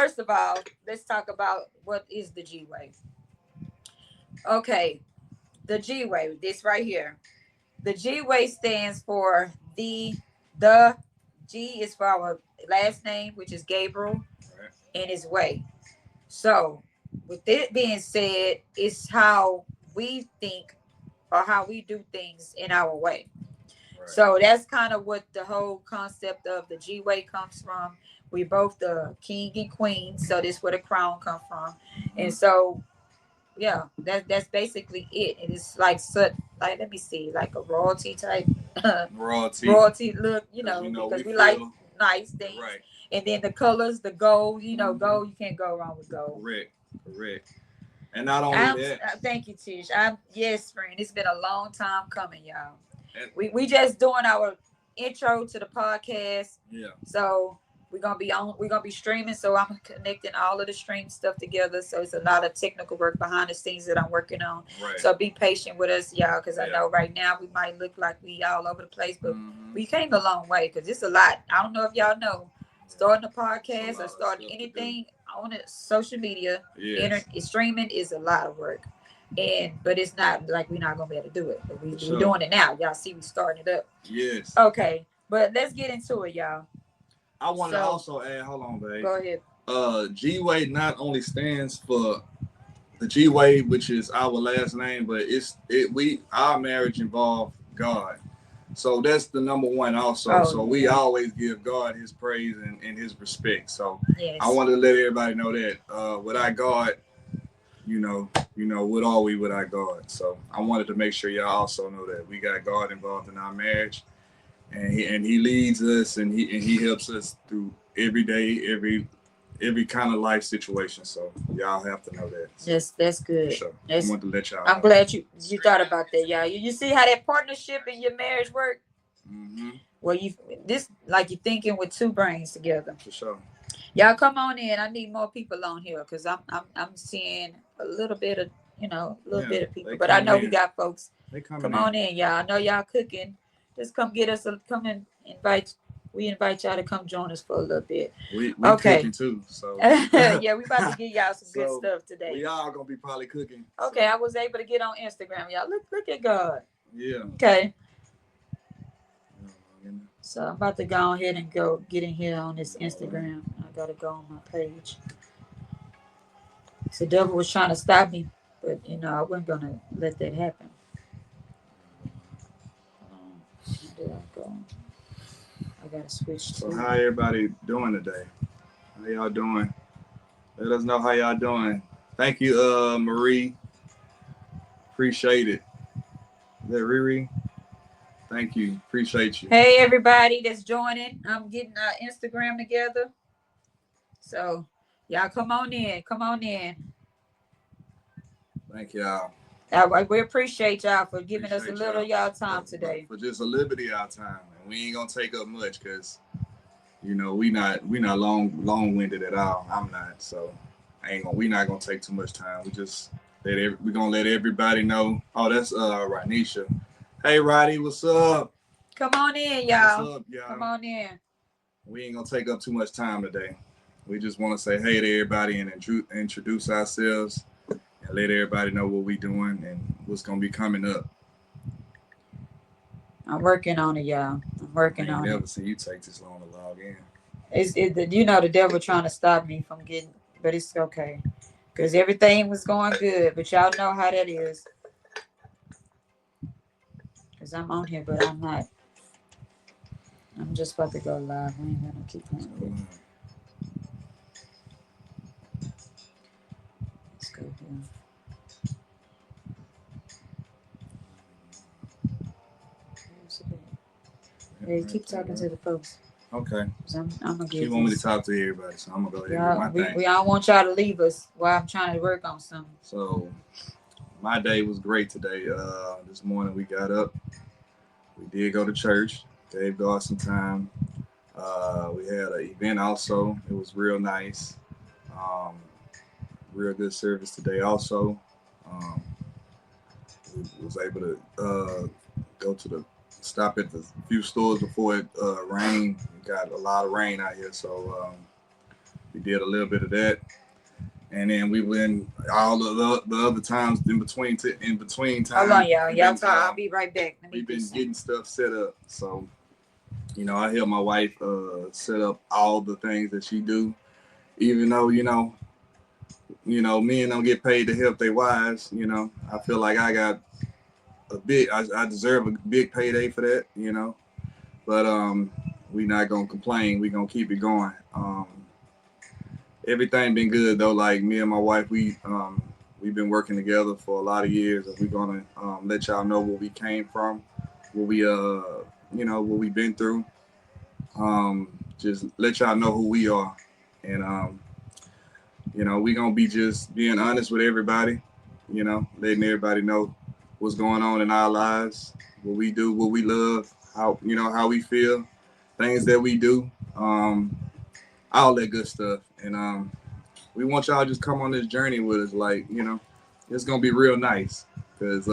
First of all, let's talk about what is the G way. Okay, the G way. This right here. The G way stands for the G is for our last name, which is Gabriel, Right. and his way. So, with it being said, it's how we think or how we do things in our way. Right. So that's kind of what the whole concept of the G way comes from. We both the king and queen, so this where the crown come from, and Mm-hmm. so yeah, that's basically it. It is like such like let me see, like a royalty type Royalty, royalty look, because because we we like feel nice things. right. And then the colors, the gold, Mm-hmm. gold, you can't go wrong with gold. Correct. Correct. And not only I'm that, thank you, Tish. I'm yes, friend. It's been a long time coming, y'all. and We just doing our intro to the podcast. yeah, So we're gonna be streaming. So I'm connecting all of the stream stuff together. So it's a lot of technical work behind the scenes that I'm working on. right. So be patient with us, y'all, because I Yeah. know right now we might look like we all over the place, but Mm-hmm. we came a long way because it's a lot. I don't know if y'all know, starting a It's a podcast or lot of starting stuff to do. anything on it, social media, Yes, internet streaming is a lot of work. And but it's not like we're not gonna be able to do it. But for we're sure. doing it now. Y'all see we starting it up. Yes. Okay. But let's get into it, y'all. I want to So also add. Hold on, babe. go ahead. G Way not only stands for the G Way, which is our last name, but we our marriage involved God. So that's the number one also. Oh So we yeah. always give God his praise and his respect. So I Yes. wanted to let everybody know that without God, what are we without God? So I wanted to make sure y'all also know that we got God involved in our marriage, and he leads us and he helps us through every day, every kind of life situation. So y'all have to know that. So Yes, that's for good. sure, I That's want to let y'all I'm know that. glad you thought about that, y'all. You see how that partnership in your marriage work? Mm-hmm. Well, you this like you thinking with two brains together. For sure. Y'all come on in. I need more people on here because I'm seeing a little bit of a little Yeah, bit of people, they but I coming know we in. got folks. They coming Come in. on in, y'all. I know y'all cooking. Just come get us. Come and invite. We invite y'all to come join us for a little bit. We Okay. cooking too, so Yeah, we about to give y'all some good so stuff today. we all gonna be probably cooking. Okay, So I was able to get on Instagram, y'all. Look at God. yeah. Okay, so I'm about to go ahead and go get in here on this All right. Instagram. I gotta go on my page. So the devil was trying to stop me, but I wasn't gonna let that happen. Where did I go? I gotta switch So to. how everybody doing today? How y'all doing? Let us know how y'all doing. Thank you, Marie. Appreciate it. Is that Riri? Thank you. Appreciate you. Hey everybody that's joining. I'm getting Instagram together. So y'all come on in. Come on in. Thank y'all. We appreciate y'all for giving us a Appreciate little y'all of y'all time today. for just a little bit of y'all time, and we ain't gonna take up much because we not long winded at all. I'm not, so we not gonna take too much time. We gonna let everybody know. Oh, that's Ranisha. Hey Roddy, what's up? Come on in, What's y'all. up, Come y'all? on in. We ain't gonna take up too much time today. We just want to say hey to everybody and introduce ourselves and let everybody know what we doing and what's gonna be coming up. I'm working on it, y'all. I'm I working ain't on it. never seen you take this long to log in. The devil trying to stop me from getting, but it's okay, cause everything was going good. But y'all know how that is, cause I'm on here, but I'm not. I'm just about to go live. We ain't gonna keep Let's on go here. live. Let's go here. Hey, keep talking to the folks. Okay. Cause I'm gonna She get want me to this. talk to everybody, so I'm gonna go ahead and do Y'all, my thing. we don't want y'all to leave us while I'm trying to work on something. So my day was great today. This morning we got up. We did go to church. Gave God some time. We had an event also. It was real nice. Um, Real good service today also. Um, we was able to go to the stop at the few stores before it rained. We got a lot of rain out here, so We did a little bit of that, and then we went all of the other times in between. In between time, hold on, y'all. Y'all talk. I'll be right back. Let me we've been do getting stuff set up. So, I help my wife set up all the things that she do. Even though men don't get paid to help their wives. I feel like I got I deserve a big payday for that. But we not gonna complain. We gonna keep it going. Everything been good though. Like me and my wife, we've been working together for a lot of years. And we're gonna let y'all know where we came from, what we what we've been through. Just let y'all know who we are, and we gonna be just being honest with everybody. Letting everybody know what's going on in our lives, what we do, what we love, how we feel, things that we do, all that good stuff. And we want y'all to just come on this journey with us. Like, it's gonna be real nice because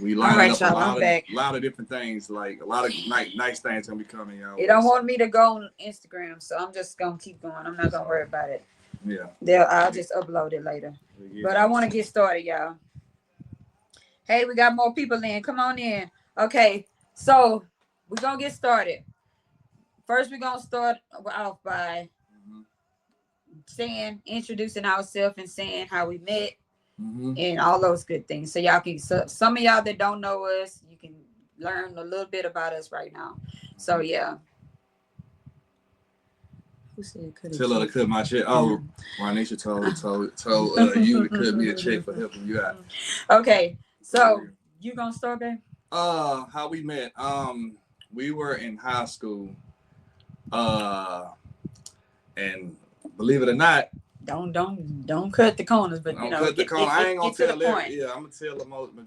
we line up a lot of different things. Like a lot of nice things gonna be coming y'all. They don't want me to go on Instagram, so I'm just gonna keep going. I'm not gonna worry about it. Yeah. I'll just upload it later. Yeah. But I want to get started, y'all. Hey, we got more people in. Come on in. Okay, so we're gonna get started. First, we're gonna start off by introducing ourselves and saying how we met and all those good things. So y'all can, some of y'all that don't know us, you can learn a little bit about us right now. So yeah. Who said tell her to cut my check? Oh, Juanisha told you to cut me a check for helping you out. Okay, so you gonna start, babe? How we met? We were in high school. And believe it or not, don't cut the corners, but don't cut the corner. I ain't gonna tell everything. Yeah, I'm gonna tell the most, the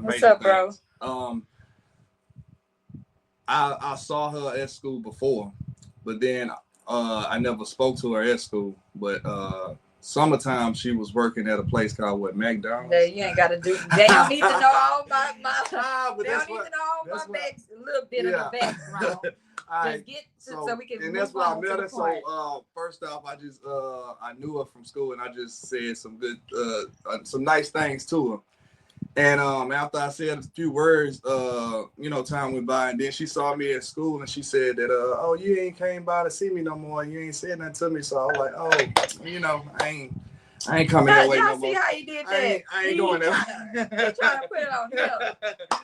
What's up, things. Bro? I saw her at school before, but then I never spoke to her at school. But summertime she was working at a place called McDonald's. Yeah, you ain't gotta do. They don't need to know all my. They don't need to know all my a little bit of the background. Just get so we can. And that's why I met her. So first off, I just I knew her from school, and I just said some good, some nice things to her. And after I said a few words, time went by, and then she saw me at school, and she said that, oh, you ain't came by to see me no more, and you ain't said nothing to me. So I was like, oh, I ain't coming that way no more. Y'all see how you did that? I ain't doing that. You're trying to put it on him.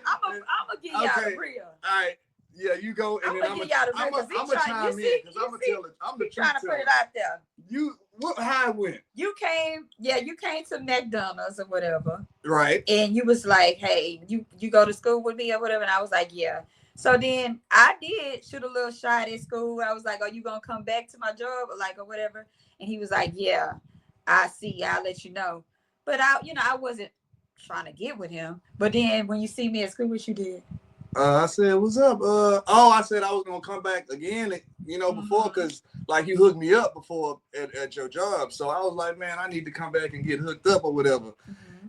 I'm gonna give y'all the real. All right. Yeah, you go, and then I'm gonna chime in because I'm the truth. Trying to put it out there. How it went? You came to McDonald's or whatever, right? And you was like, "Hey, you go to school with me or whatever," and I was like, "Yeah." So then I did shoot a little shot at school. I was like, "Are you gonna come back to my job or whatever?" And he was like, "Yeah, I see. I'll let you know." But I wasn't trying to get with him. But then when you see me at school, what you did? I said, "What's up?" I said I was gonna come back again, before, because you hooked me up before at your job. So I was like, man, I need to come back and get hooked up or whatever.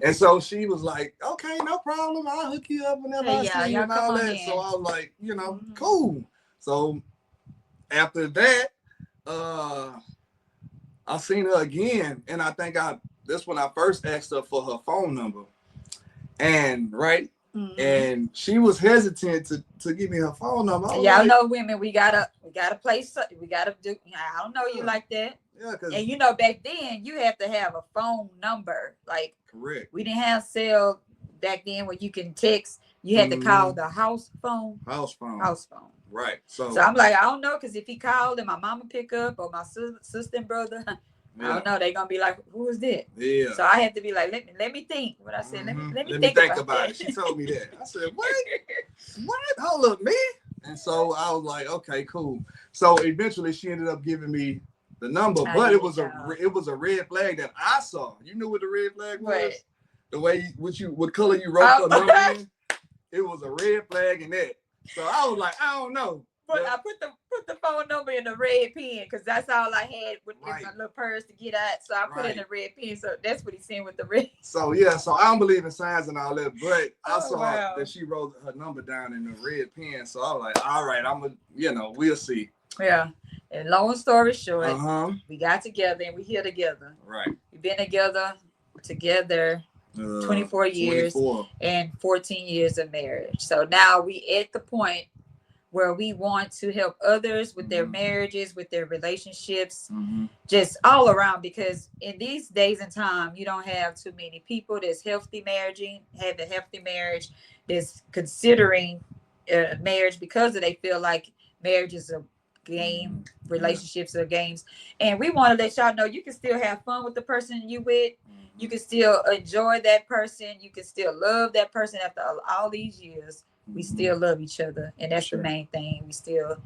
And so she was like, okay, no problem. I'll hook you up whenever I see you and all that. In. So I was like, cool. So after that, I seen her again, and I think that's when I first asked her for her phone number, and right. And she was hesitant to give me her phone number. Y'all know women, we gotta play. We gotta do. I don't know you like that. Yeah, and back then you have to have a phone number. Correct. We didn't have cell back then where you can text. You had to call the house phone. House phone. Right. So I'm like, I don't know, because if he called and my mama pick up or my sister and brother. I don't know. They're gonna be like, "Who is that?" Yeah. So I have to be like, "Let me think." What I said. Let me think about it. She told me that. I said, "What? What? Hold up, me?" And so I was like, "Okay, cool." So eventually, she ended up giving me the number, but it was a red flag that I saw. You knew what the red flag was? What? The way what color you wrote the number in? It was a red flag in that. So I was like, I don't know. But I put the phone number in the red pen because that's all I had with my little purse to get at. So I put it in the red pen. So that's what he's saying with the red. So yeah, so I don't believe in signs and all that, but I saw that she wrote her number down in the red pen. So I was like, all right, we'll see. Yeah. And long story short, Uh-huh. we got together and we here together. Right. We've been together 24 years 24. and 14 years of marriage. So now we at the point where we want to help others with their marriages, with their relationships, just all around. Because in these days and time, you don't have too many people that's have a healthy marriage, that's considering marriage because they feel like marriage is a game, relationships are games. And we want to let y'all know you can still have fun with the person you with. You can still enjoy that person. You can still love that person after all these years. We still love each other, and that's the main thing. We still,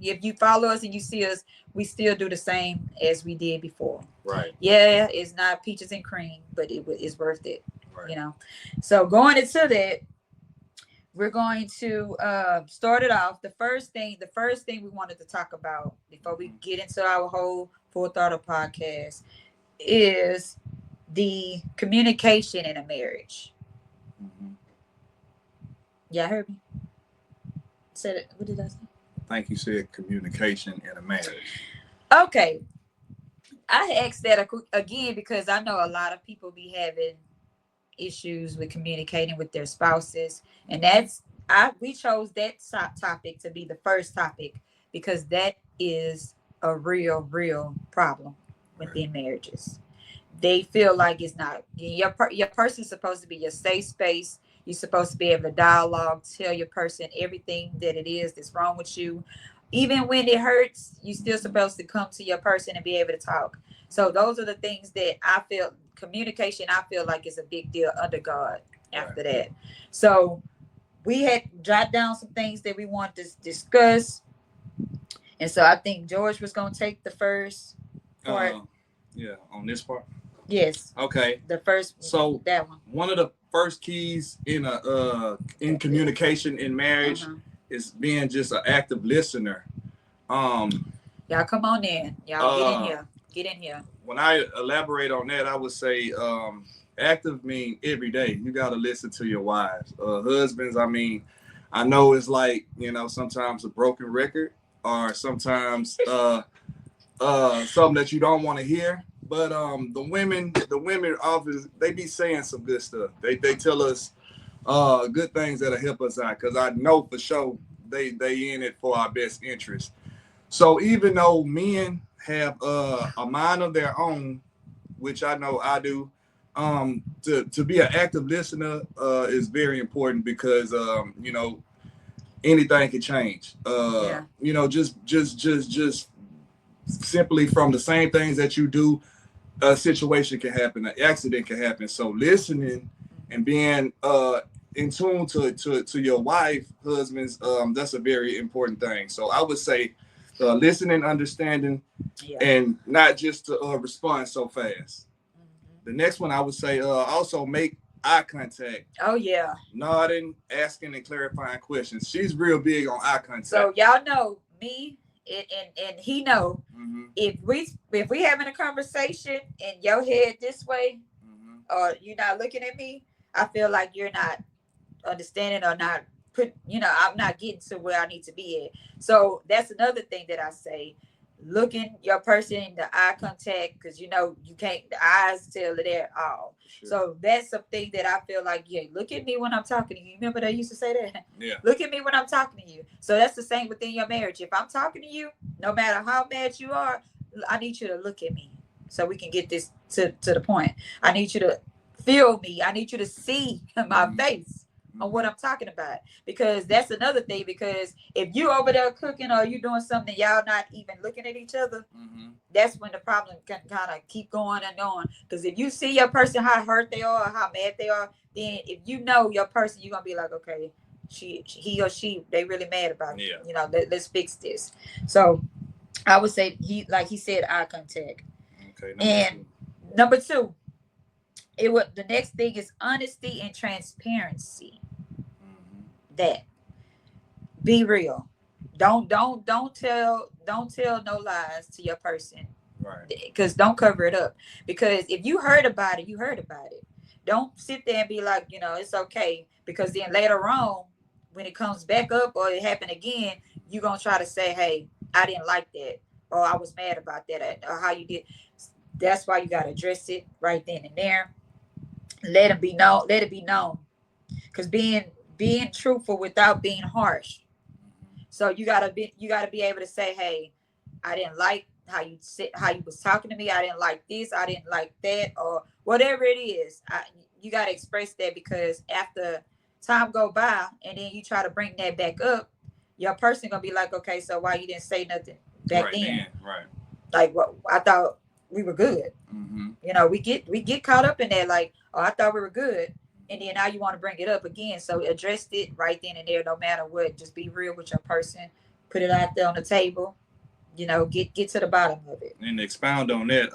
if you follow us and you see us, we still do the same as we did before. Right. Yeah, it's not peaches and cream, but it's worth it. Right. You know. So going into that, we're going to start it off. The first thing we wanted to talk about before we get into our whole Full Throttle podcast is the communication in a marriage. Yeah, I heard me. Said it. What did I say? I think you said communication in a marriage. Okay. I asked that again because I know a lot of people be having issues with communicating with their spouses, and we chose that topic to be the first topic because that is a real problem within marriages. They feel like it's not your person's supposed to be your safe space. You're supposed to be able to dialogue, tell your person everything that it is that's wrong with you. Even when it hurts, you're still supposed to come to your person and be able to talk. So those are the things that I feel communication, I feel like is a big deal under God after that. So we had jotted down some things that we want to discuss. And so I think George was going to take the first part. Yeah, on this part. Yes. Okay. The first. So that one. One of the first keys in communication in marriage is being just an active listener. Y'all come on in. Y'all get in here. Get in here. When I elaborate on that, I would say active mean every day. You got to listen to your wives. Husbands, I mean, I know it's like, sometimes a broken record or sometimes something that you don't want to hear. But the women often, they be saying some good stuff. They tell us good things that'll help us out, because I know for sure they in it for our best interest. So even though men have a mind of their own, which I know I do, to be an active listener is very important, because anything can change. Just simply from the same things that you do, a situation can happen, an accident can happen. So listening and being in tune to your wife, husbands, that's a very important thing. So I would say listening, understanding, and not just to respond so fast. The next one I would say also make eye contact. Oh yeah. Nodding, asking, and clarifying questions. She's real big on eye contact. So y'all know me, and he know, if we having a conversation and your head this way, or you're not looking at me, I feel like you're not understanding or not I'm not getting to where I need to be at. So that's another thing that I say. Looking your person in the eye contact, because you can't, the eyes tell it all. Sure. So that's something that I feel like, look at me when I'm talking to you. Remember they used to say that? Yeah. Look at me when I'm talking to you. So that's the same within your marriage. If I'm talking to you, no matter how mad you are, I need you to look at me so we can get this to the point. I need you to feel me. I need you to see my face on what I'm talking about, because that's another thing. Because if you over there cooking or you doing something, y'all not even looking at each other, that's when the problem can kind of keep going and going. Because if you see your person, how hurt they are, or how mad they are, then if you know your person, you're gonna be like, okay, he or she, they really mad about it. Let's fix this. So I would say he said, eye contact. Okay. Number two, the next thing is honesty and transparency. That be real. Don't tell no lies to your person. Right. Because don't cover it up. Because if you heard about it, you heard about it. Don't sit there and be like, it's okay. Because then later on, when it comes back up or it happened again, you're gonna try to say, hey, I didn't like that, or I was mad about that, or how you did. That's why you gotta address it right then and there. Let it be known. Let it be known. Because being truthful without being harsh. So you gotta be able to say, hey, I didn't like how you was talking to me. I didn't like this. I didn't like that, or whatever it is. You gotta express that, because after time go by and then you try to bring that back up, your person gonna be like, okay, so why you didn't say nothing back Right then? then, right. Like, what, I thought we were good. Mm-hmm. We get caught up in that, like, oh, I thought we were good, and then now you want to bring it up again. So address it right then and there, no matter what. Just be real with your person, put it out there on the table. Get to the bottom of it. And expound on that.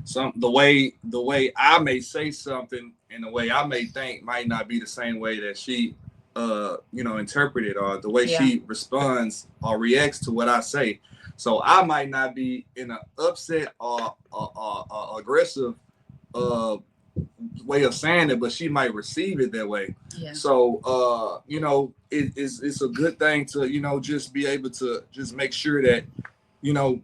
The way I may say something and the way I may think might not be the same way that she interpret it, or the way Yeah, she responds or reacts to what I say. So I might not be in an upset or aggressive uh way of saying it, but she might receive it that way. yeah, So it's a good thing to just be able to just make sure that you know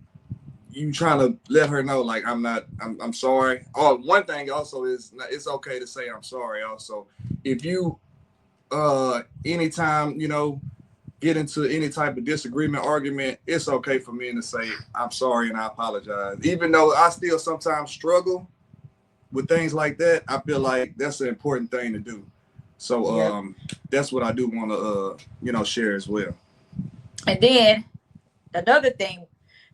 you trying to let her know, like, I'm sorry. Oh, one thing also is it's okay to say I'm sorry. Also, if you anytime get into any type of disagreement, argument, it's okay for me to say I'm sorry and I apologize, even though I still sometimes struggle with things like that. I feel like that's an important thing to do. So yep. that's what I do want to share as well. And then another thing,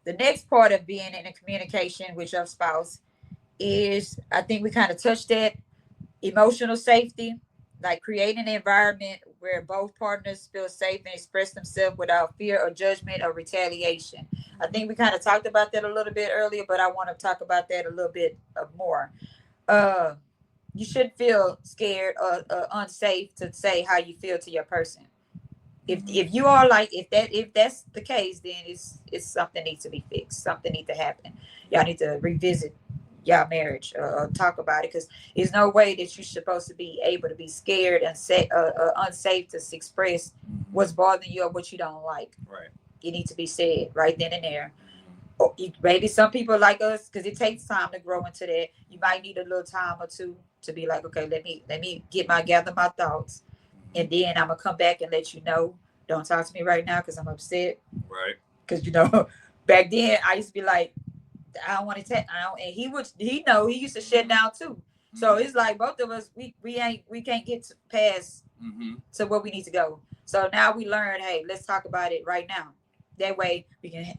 the next part of being in a communication with your spouse is, I think we kind of touched that, emotional safety, like creating an environment where both partners feel safe and express themselves without fear or judgment or retaliation. I think we kind of talked about that a little bit earlier, but I want to talk about that a little bit more. Uh, you shouldn't feel scared or unsafe to say how you feel to your person. If you are like, if that's the case, then it's something needs to be fixed. Something needs to happen. Y'all need to revisit y'all marriage, or talk about it, because there's no way that you're supposed to be able to be scared and say unsafe to express what's bothering you or what you don't like. Right. It needs to be said right then and there. Or maybe some people like us, because it takes time to grow into that. You might need a little time or two to be like, okay, let me gather my thoughts, and then I'm gonna come back and let you know. Don't talk to me right now because I'm upset. Right. Because back then I used to be like, I don't want to take. And he used to shut down too. So it's like both of us, we can't get past to where we need to go. So now we learn, hey, let's talk about it right now. That way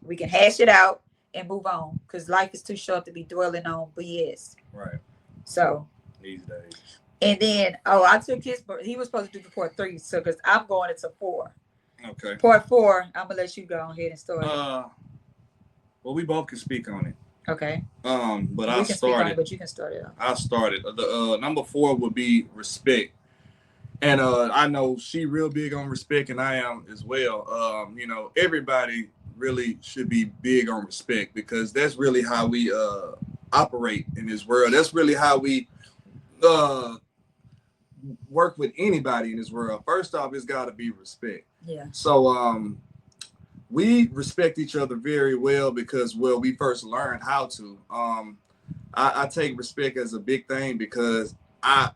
we can hash it out and move on, because life is too short to be dwelling on BS. Right. So These days. and then, oh, I took his. He was supposed to do the part three, so because I'm going into four. Okay. Part four, I'm gonna let you go ahead and start it. Well, we both can speak on it. Okay. But We can speak on it, but you can start it off. I started. The number 4 would be respect. And I know she real big on respect, and I am as well. Everybody really should be big on respect, because that's really how we operate in this world. That's really how we uh, work with anybody in this world. First off, it's got to be respect. Yeah. So we respect each other very well because, well, we first learned how to. I take respect as a big thing, because I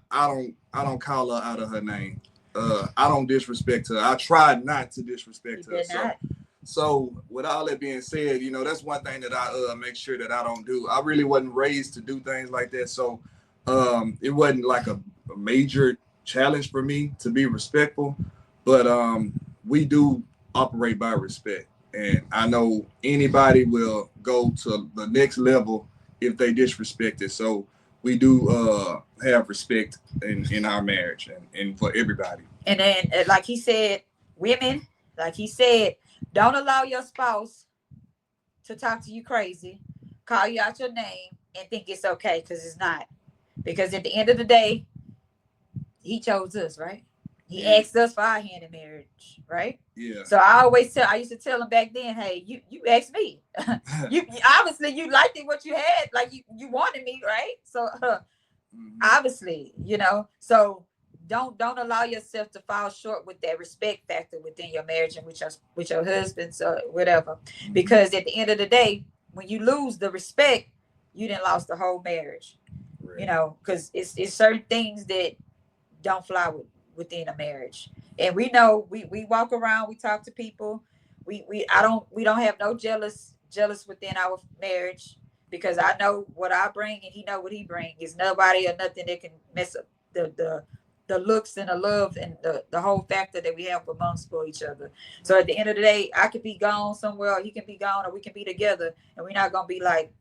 don't call her out of her name. I don't disrespect her. I try not to disrespect her. So with all that being said, that's one thing that I make sure that I don't do. I really wasn't raised to do things like that. So it wasn't like a major challenge for me to be respectful. But we do operate by respect. And I know anybody will go to the next level if they disrespect it. So we do have respect in our marriage and for everybody. And then, like he said, women, like he said, don't allow your spouse to talk to you crazy, call you out your name, and think it's okay, because it's not. Because at the end of the day, he chose us, right? He asked us for our hand in marriage, right? Yeah. So I used to tell him back then, hey, you asked me. you obviously you liked it what you had, like you wanted me, right? So obviously, so don't allow yourself to fall short with that respect factor within your marriage and with your husbands or whatever. Because at the end of the day, when you lose the respect, you done lost the whole marriage. Right. You know, because it's certain things that don't fly within a marriage. And we know we walk around, we talk to people. We don't have no jealous within our marriage, because I know what I bring and he know what he bring. It's nobody or nothing that can mess up the looks and the love and the whole factor that we have amongst for each other. So at the end of the day, I could be gone somewhere, or he can be gone, or we can be together, and we're not gonna be like,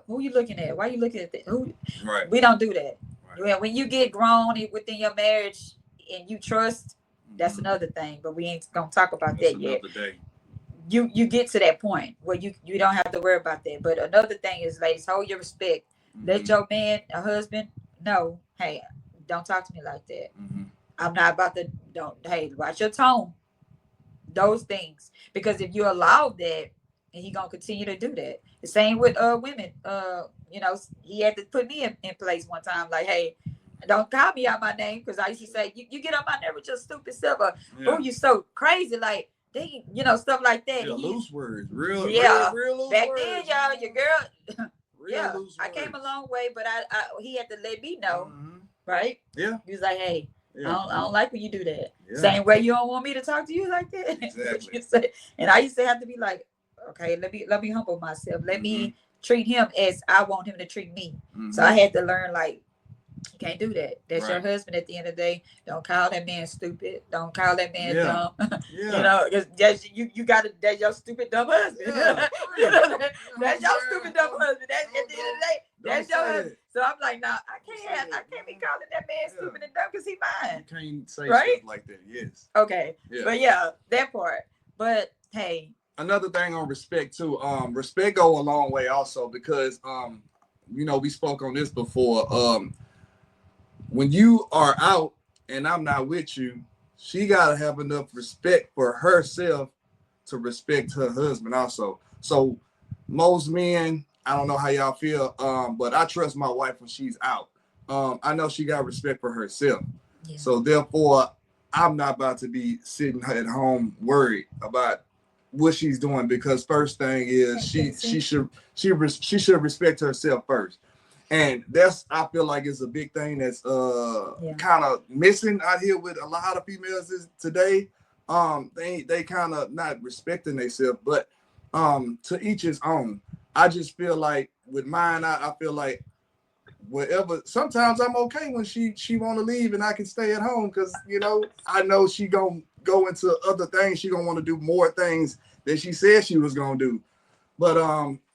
who you looking at? Why you looking at that? Who? Right. We don't do that. Right. When you get grown within your marriage and you trust, that's another thing. But we ain't gonna talk about That's that yet. Day. You get to that point where you don't have to worry about that. But another thing is, ladies, hold your respect. Let your man, a husband, know, hey, don't talk to me like that. I'm not about to. Don't. Hey, watch your tone. Those things, because if you allow that, and he gonna continue to do that. The same with women. He had to put me in place one time. Like, hey, don't call me out my name, because I used to say, you get on my nerve with your stupid stuff. Or, oh, you so crazy. Like, they, stuff like that. Yeah, loose words. Real loose back words. then, y'all, your girl. Yeah, I came a long way, but I he had to let me know, right? Yeah. He was like, hey, yeah. I don't like when you do that. Yeah. Same way you don't want me to talk to you like that. Exactly. And I used to have to be like, okay, let me humble myself. Let me treat him as I want him to treat me. So I had to learn, like, you can't do that. That's your husband at the end of the day. Don't call that man stupid. Don't call that man dumb. Yeah. That's your stupid dumb husband. That's your stupid dumb husband. That's at the end of the day, that's your husband. So I'm like, nah, I can't be calling that man stupid and dumb, because he mine. You can't say stuff like that. Yes. Okay. Yeah. But yeah, that part. But hey. Another thing on respect too. Respect go a long way also, because we spoke on this before. When you are out and I'm not with you, she gotta have enough respect for herself to respect her husband also. So most men, I don't know how y'all feel, but I trust my wife when she's out. I know she got respect for herself. Yeah. So therefore, I'm not about to be sitting at home worried about what she's doing, because first thing is she should respect herself first. And I feel like it's a big thing that's kind of missing out here with a lot of females today. They kind of not respecting themselves, but to each his own. I just feel like with mine, I feel like whatever. Sometimes I'm okay when she want to leave and I can stay at home, because I know she gonna go into other things. She gonna want to do more things that she said she was gonna do. But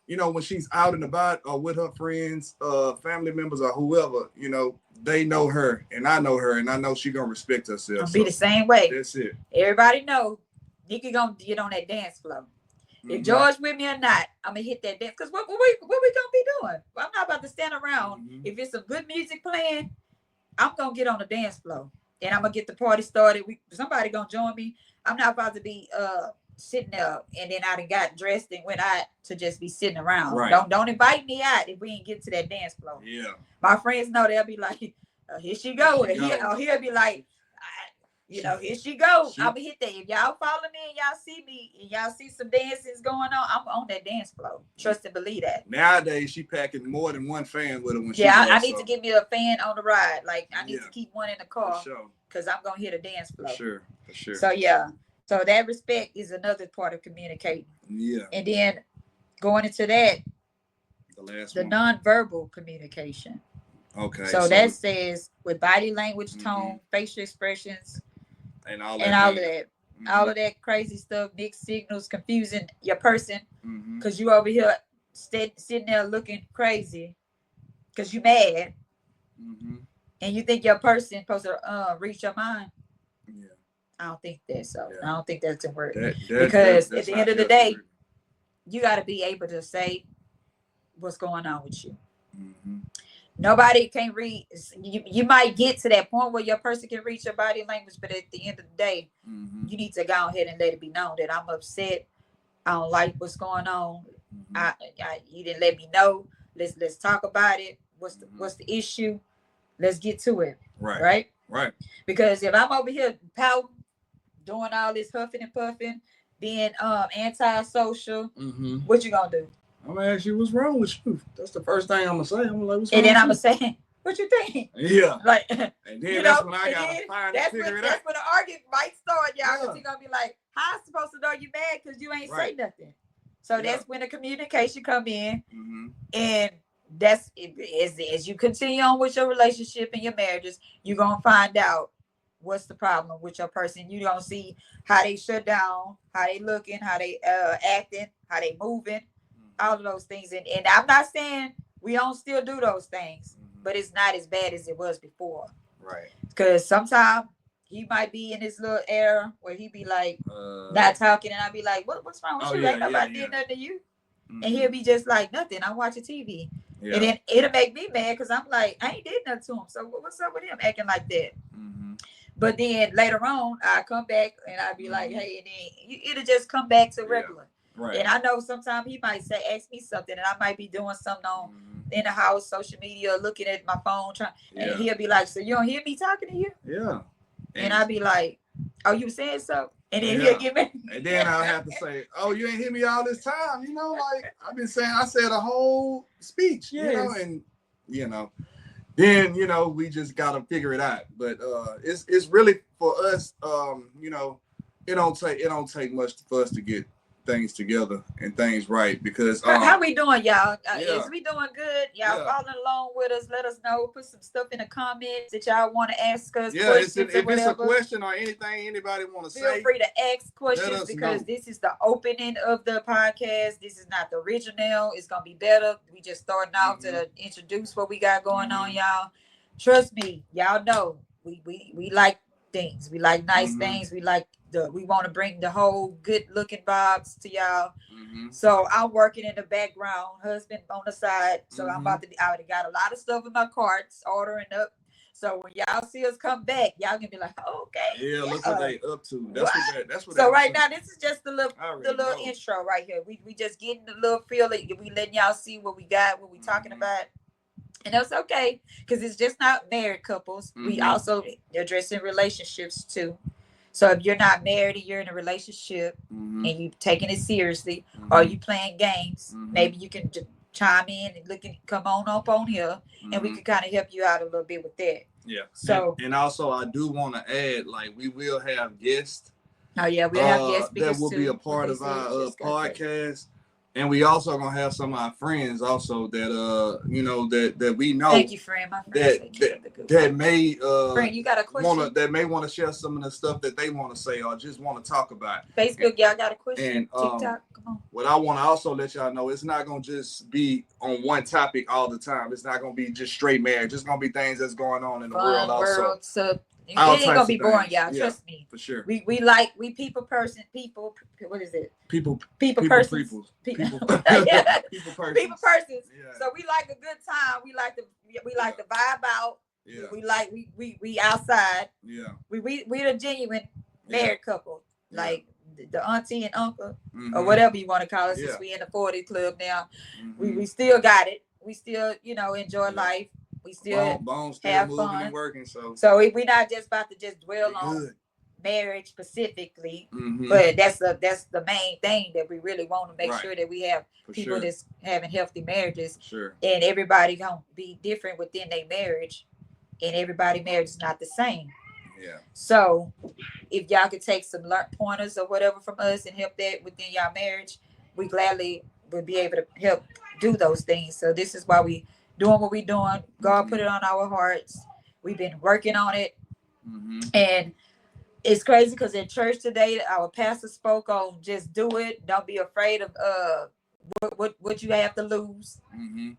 when she's out and about or with her friends, family members or whoever, they know her and I know her, and I know she gonna respect herself. I'll be the same way. That's it. Everybody know Nikki gonna get on that dance floor. If George with me or not, I'm gonna hit that dance. Because what we gonna be doing? I'm not about to stand around. If it's some good music playing, I'm gonna get on the dance floor and I'm gonna get the party started. Somebody gonna join me. I'm not about to be sitting there and then I done got dressed and went out to just be sitting around. Right. Don't invite me out if we ain't get to that dance floor. Yeah. My friends know, they'll be like, here she go. He'll be like, here she go. I'm gonna hit that. If y'all follow me and y'all see me and y'all see some dances going on, I'm on that dance floor. Trust and believe that. Nowadays, she packing more than one fan with her when she I need to get me a fan on the ride. Like, I need to keep one in the car. For sure. Because I'm gonna hit a dance floor. For sure. So yeah. So that respect is another part of communicating. Yeah. And then going into that, the nonverbal communication. Okay. So that says with body language, tone, facial expressions, and all that. All of that crazy stuff, mixed signals, confusing your person, because you over here sitting there looking crazy because you mad, and you think your person supposed to reach your mind. Yeah. I don't think that's so. Yeah. I don't think that's a word. Because at the end of the day, you got to be able to say what's going on with you. Nobody can read. You might get to that point where your person can read your body language, but at the end of the day, you need to go ahead and let it be known that I'm upset. I don't like what's going on. You didn't let me know. Let's talk about it. What's the issue? Let's get to it. Right. Right. Right. Because if I'm over here pouting, doing all this huffing and puffing, being antisocial, what you gonna do? I'm gonna ask you what's wrong with you. That's the first thing I'm gonna say. I'm gonna like, what's And wrong then with I'm gonna you? say, what you think? Yeah. Like, And then that's when I gotta find and figure it out. That's when the argument might start, y'all. Yeah. Because you're gonna be like, how I supposed to know you mad because you ain't say Right. nothing? So Yeah. that's when the communication come in, Mm-hmm. and that's as you continue on with your relationship and your marriages, you're gonna find out what's the problem with your person. You don't see how they shut down, how they looking, how they acting, how they moving, all of those things. And I'm not saying we don't still do those things, but it's not as bad as it was before. Right. Because sometimes he might be in this little era where he be like not talking, and I be like, what's wrong with you? Yeah, Ain't nobody did nothing to you. Mm-hmm. And he'll be just like, nothing. I'm watching TV. Yeah. And then it'll make me mad because I'm like, I ain't did nothing to him. So what's up with him acting like that? Mm-hmm. But then later on, I come back and I be like, hey, and then it'll just come back to regular. Right. And I know sometimes he might say, ask me something, and I might be doing something on in the house, social media, looking at my phone, and he'll be like, so you don't hear me talking to you? Yeah. And I be like, oh, you saying so? And then he'll get me. And then I'll have to say, oh, you ain't hear me all this time. You know, like I've been saying, I said a whole speech, you know, and then, we just got to figure it out. But it's really for us, it don't take much for us to get things together and things right, because how we doing, y'all? Is we doing good? Y'all following along with us? Let us know. Put some stuff in the comments that y'all want to ask us. Yeah, if it's a question or anything anybody want to say, feel free to ask questions, because this is the opening of the podcast. This is not the original. It's gonna be better. We just starting out to introduce what we got going on, y'all. Trust me, y'all know we like things. We like nice things. We want to bring the whole good looking vibes to y'all. So I'm working in the background, husband on the side. So I already got a lot of stuff in my carts, ordering up. So when y'all see us come back, y'all gonna be like, okay. Yeah, look what they up to. That's what. So right now, this is just the little intro right here. We just getting the little feel. We letting y'all see what we got, what we talking about. And that's okay, because it's just not married couples. We also addressing relationships too. So if you're not married and you're in a relationship and you taking it seriously, or you playing games, maybe you can chime in and come on up on here, and we can kind of help you out a little bit with that. Yeah. So and also I do want to add, like, we will have guests. Oh yeah, we'll have guest speakers that will be a part of our podcast. And we also gonna have some of our friends also that that we know. Thank you, friend. My friend that may friend, you got a question? That may want to share some of the stuff that they want to say or just want to talk about. Facebook, y'all got a question? And TikTok, come on. What I want to also let y'all know, it's not gonna just be on one topic all the time. It's not gonna be just straight marriage. It's gonna be things that's going on in the world also. So it ain't gonna be boring, y'all. Trust me. For sure. We people person. What is it? People persons. People persons. Yeah. So we like a good time. We like to vibe out. Yeah. We outside. Yeah. We the genuine married couple. Like the auntie and uncle or whatever you want to call it, since we in the 40 club now. We still got it. We still, enjoy life. We still bones still have moving fun and working. So we're not just about to just dwell on marriage specifically, but that's the main thing that we really want to make sure that we have people that's having healthy marriages. And everybody gonna be different within their marriage, and everybody marriage is not the same. Yeah. So if y'all could take some pointers or whatever from us and help that within y'all marriage, we gladly would be able to help do those things. So this is why we doing what we doing. God put it on our hearts. We've been working on it. And it's crazy because in church today, our pastor spoke on just do it. Don't be afraid of what you have to lose.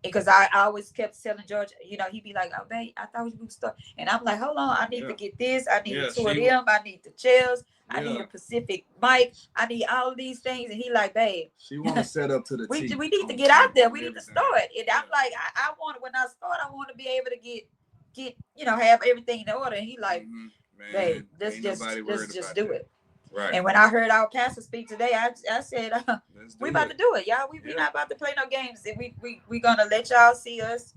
Because I always kept telling George, he'd be like, oh babe, I thought we would start. And I'm like, hold on, I need to get this. I need two of them. I need the chairs. I need a Pacific mic. I need all of these things. And he like, babe, she want to set up to the we need to get out there. We need to start. And I'm like, I want, when I start, I want to be able to get have everything in order. And he like, babe, let's just do it. Right. And when I heard our pastor speak today, I said, we about to do it, y'all. We not about to play no games. And we gonna let y'all see us,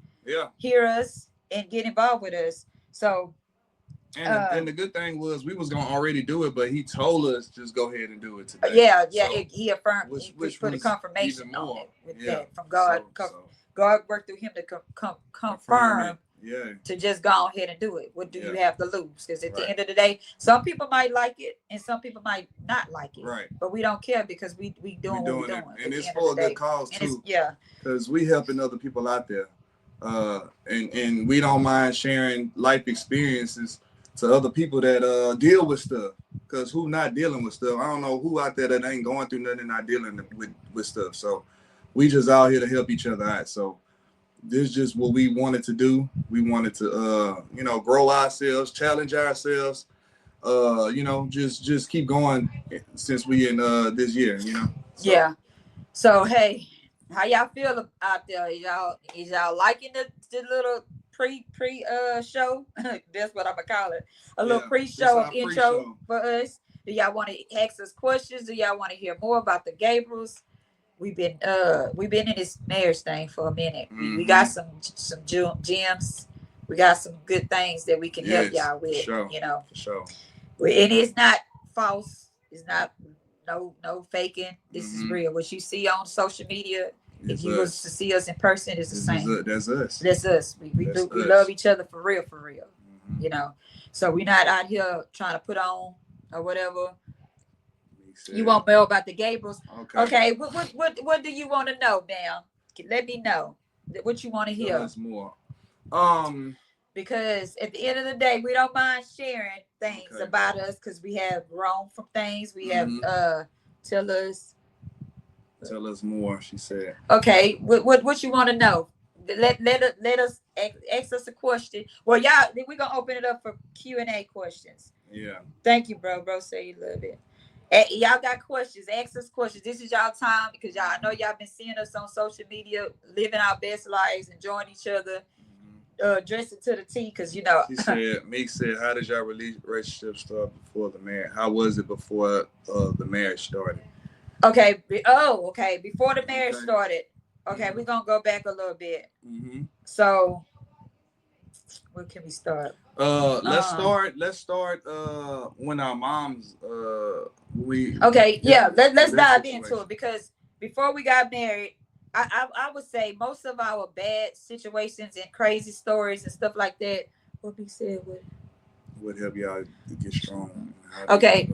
hear us, and get involved with us. So And the good thing was we was gonna already do it, but he told us just go ahead and do it today. Yeah, so, he affirmed, which put a was confirmation even on more. it with Yeah. that from God. God worked through him to confirm Yeah. to just go ahead and do it. What do you have to lose? Because at the end of the day, some people might like it and some people might not like it. Right. But we don't care because we doing what we're doing. And it's for a good cause too. Yeah. Because we helping other people out there. And we don't mind sharing life experiences to other people that deal with stuff. Because who not dealing with stuff? I don't know who out there that ain't going through nothing and not dealing with stuff. So we just out here to help each other out. So this is just what we wanted to do. We wanted to grow ourselves, challenge ourselves, just keep going since we in this year, So. Yeah. So hey, how y'all feel out there? Is y'all liking the little pre show? That's what I'm gonna call it. A little pre-show of intro for us. Do y'all want to ask us questions? Do y'all want to hear more about the Gabriels? We've been in this marriage thing for a minute. We got some gems. We got some good things that we can help y'all with. For sure. And it's not false. It's not no faking. This is real. What you see on social media, if you was to see us in person, it's the same. That's us. That's us. We love each other for real. So we're not out here trying to put on or whatever. You want to know about the Gabriels? Okay. What do you want to know now? Let me know what you want to hear. Tell us more. Because at the end of the day, we don't mind sharing things about us because we have grown from things. We have tell us more. She said. Okay, what you want to know? Let us ask us a question. Well, y'all, we're gonna open it up for Q&A questions. Yeah. Thank you, bro. Bro, say you love it. Y'all got questions? Ask us questions. This is y'all time because y'all know y'all been seeing us on social media, living our best lives, enjoying each other. Dressing to the T, because She said, Meek said, how did y'all relationship start before the marriage? How was it before the marriage started? Okay. Before the marriage started. Okay, we're gonna go back a little bit. So, where can we start? Let's start when our moms let's dive into it because before we got married, I would say most of our bad situations and crazy stories and stuff like that would be said would help y'all get strong. Okay.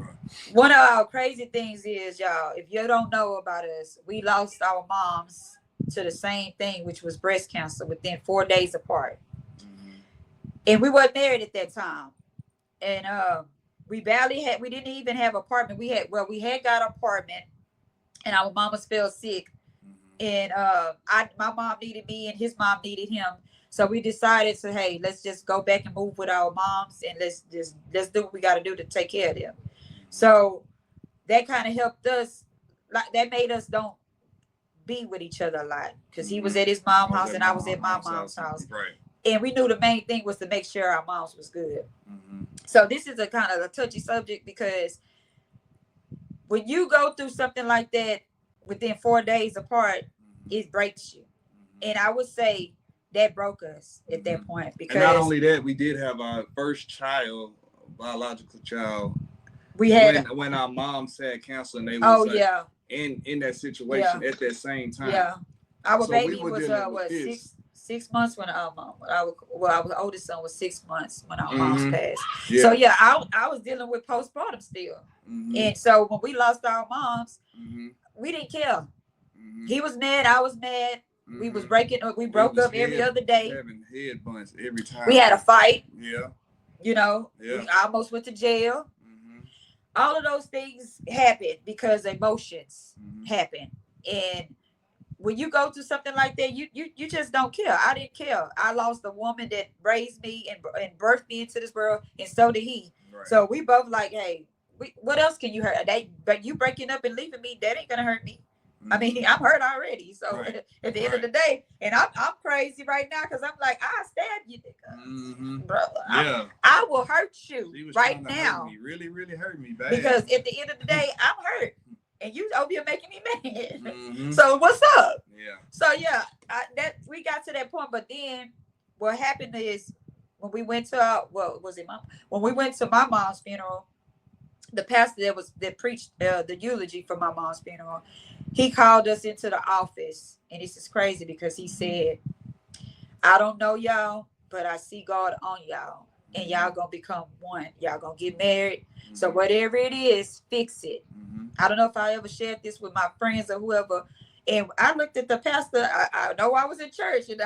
One of our crazy things is, y'all, if you don't know about us, we lost our moms to the same thing, which was breast cancer, within 4 days apart. And we weren't married at that time. And we didn't even have an apartment. We had got an apartment and our mamas fell sick. And my mom needed me and his mom needed him. So we decided to, hey, let's just go back and move with our moms and let's do what we got to do to take care of them. So that kind of helped us. Like that made us don't be with each other a lot because he was at his mom's house and I was at my mom's house. Right. And we knew the main thing was to make sure our moms was good. So this is a kind of a touchy subject because when you go through something like that within 4 days apart, it breaks you. And I would say that broke us at that point. Because and not only that, we did have our first child, biological child. We had when our moms had cancer and they was in that situation at that same time. Yeah. Our baby was 6 months when our oldest son was 6 months when our moms passed. Yeah. So I was dealing with postpartum still. And so when we lost our moms, we didn't care. He was mad, I was mad. We was we broke up every other day. Having head bumps every time. We had a fight. Yeah. We almost went to jail. All of those things happened because emotions happen. And when you go through something like that, you just don't care. I didn't care. I lost a woman that raised me and birthed me into this world, and so did he. Right. So we both like, hey, what else can you hurt? But you breaking up and leaving me, that ain't gonna hurt me. I mean, I'm hurt already. So at the end of the day, and I'm crazy right now because I'm like, I stab you, nigga. Brother. Yeah. I will hurt you right now. Hurt me. Really, really hurt me bad. Because at the end of the day, I'm hurt. And you over here making me mad. So what's up? Yeah. So we got to that point. But then what happened is when we went to was it when we went to my mom's funeral, the pastor that preached the eulogy for my mom's funeral, he called us into the office, and this is crazy because he said, I don't know y'all, but I see God on y'all, and y'all gonna become one. Y'all gonna get married. So whatever it is, fix it. I don't know if I ever shared this with my friends or whoever. And I looked at the pastor. I know I was in church, and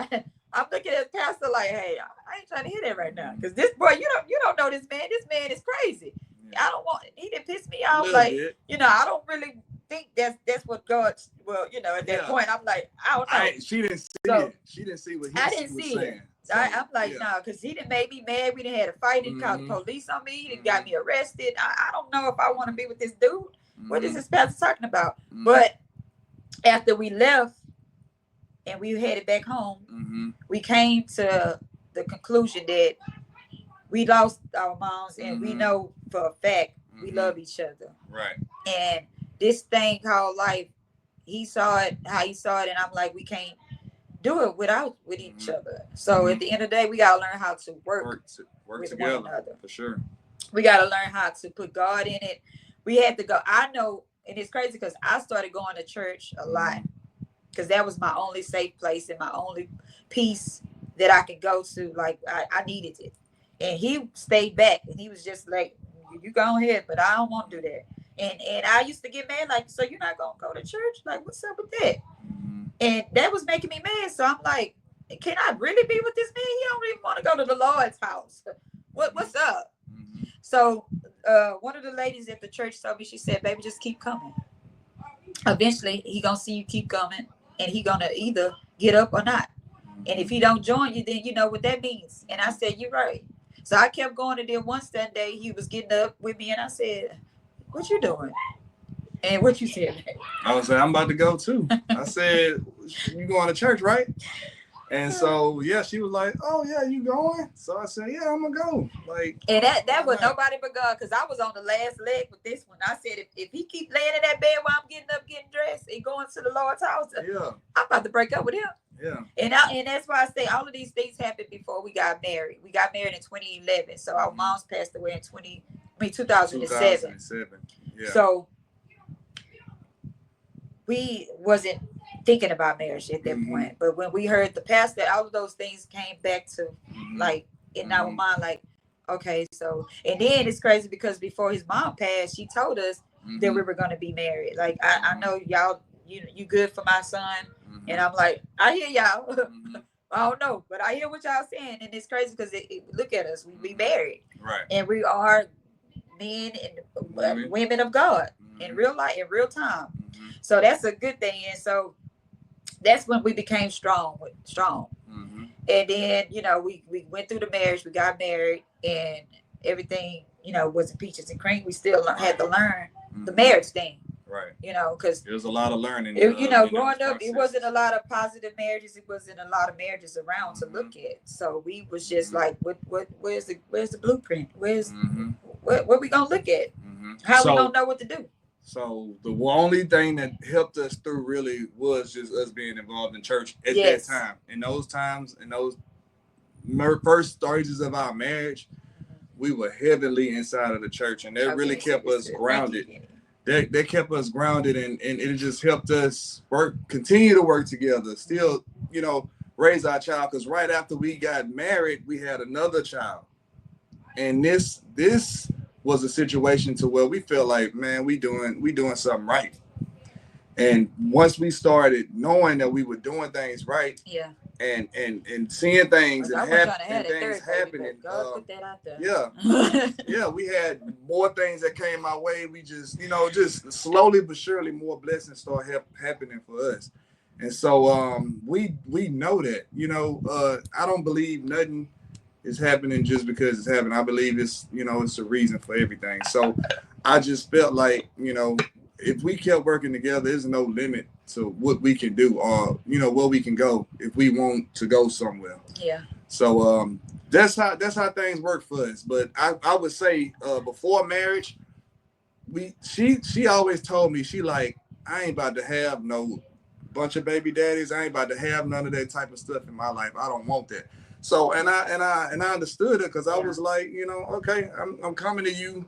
I'm looking at the pastor like, hey, I ain't trying to hear that right now, because this boy, you don't know this man. This man is crazy. I don't want. He didn't piss me off. Like, I don't really think that's what God. Well, at that point, I'm like, I don't know. She didn't see it. She didn't see what he was saying. It. So, I'm like, no, because he didn't make me mad. We didn't had a fight. He called the police on me. He didn't got me arrested. I don't know if I want to be with this dude. What is this pastor talking about? But after we left and we headed back home, we came to the conclusion that we lost our moms, and we know for a fact we love each other. Right. And this thing called life, he saw it how he saw it, and I'm like, we can't do it with each other. So at the end of the day, we gotta learn how to work with together, one another. For sure. We gotta learn how to put God in it. We had to go. I know, and it's crazy because I started going to church a lot, because that was my only safe place and my only peace that I could go to. Like, I needed it. And he stayed back, and he was just like, you go ahead, but I don't want to do that. And I used to get mad, like, so you're not going to go to church? Like, what's up with that? And that was making me mad. So I'm like, can I really be with this man? He don't even want to go to the Lord's house. What's up? So one of the ladies at the church told me, she said, baby, just keep coming. Eventually, he going to see you keep coming, and he going to either get up or not. And if he don't join you, then you know what that means. And I said, you're right. So I kept going, and then one Sunday he was getting up with me, and I said, what you doing? And what you said? I was like, I'm about to go too. I said, you going to church, right? And so, yeah, she was like, oh, yeah, you going? So I said, yeah, I'm going to go. Like, and that was nobody but God, because I was on the last leg with this one. I said, if he keep laying in that bed while I'm getting up, getting dressed, and going to the Lord's house, I'm about to break up with him. Yeah. And that's why I say all of these things happened before we got married. We got married in 2011. So our moms passed away in 2007. Yeah. So we wasn't thinking about marriage at that point. But when we heard the pastor, all of those things came back to like in our mind, like, okay, so, and then it's crazy because before his mom passed, she told us that we were going to be married. Like, I know y'all, you good for my son. And I'm like, I hear y'all. I don't know, but I hear what y'all saying. And it's crazy because look at us. We married. Right. And we are men and women of God in real life, in real time. So that's a good thing. And so that's when we became strong. And then, we went through the marriage. We got married, and everything, wasn't peaches and cream. We still had to learn the marriage thing. Right. Because there's a lot of learning. Growing up, it wasn't a lot of positive marriages. It wasn't a lot of marriages around to look at. So we was just like, where's the blueprint? What we gonna look at? How we gonna know what to do? So the only thing that helped us through really was just us being involved in church at that time. In those times, in those first stages of our marriage, we were heavily inside of the church, and that really kept us grounded. That kept us grounded, and it just helped us continue to work together, still, raise our child. Because right after we got married, we had another child. And this was a situation to where we felt like, man, we doing something right. And once we started knowing that we were doing things right, and seeing things and things happening, put that out there. Yeah, we had more things that came our way. We just, just slowly but surely more blessings start happening for us. And so we know that, I don't believe nothing is happening just because it's happening. I believe it's, it's a reason for everything. So I just felt like, if we kept working together, there's no limit to what we can do or, where we can go if we want to go somewhere. Yeah. So that's how things work for us. But I would say before marriage, she always told me, she like, I ain't about to have no bunch of baby daddies. I ain't about to have none of that type of stuff in my life. I don't want that. So and I understood it because I was like, okay, I'm coming to you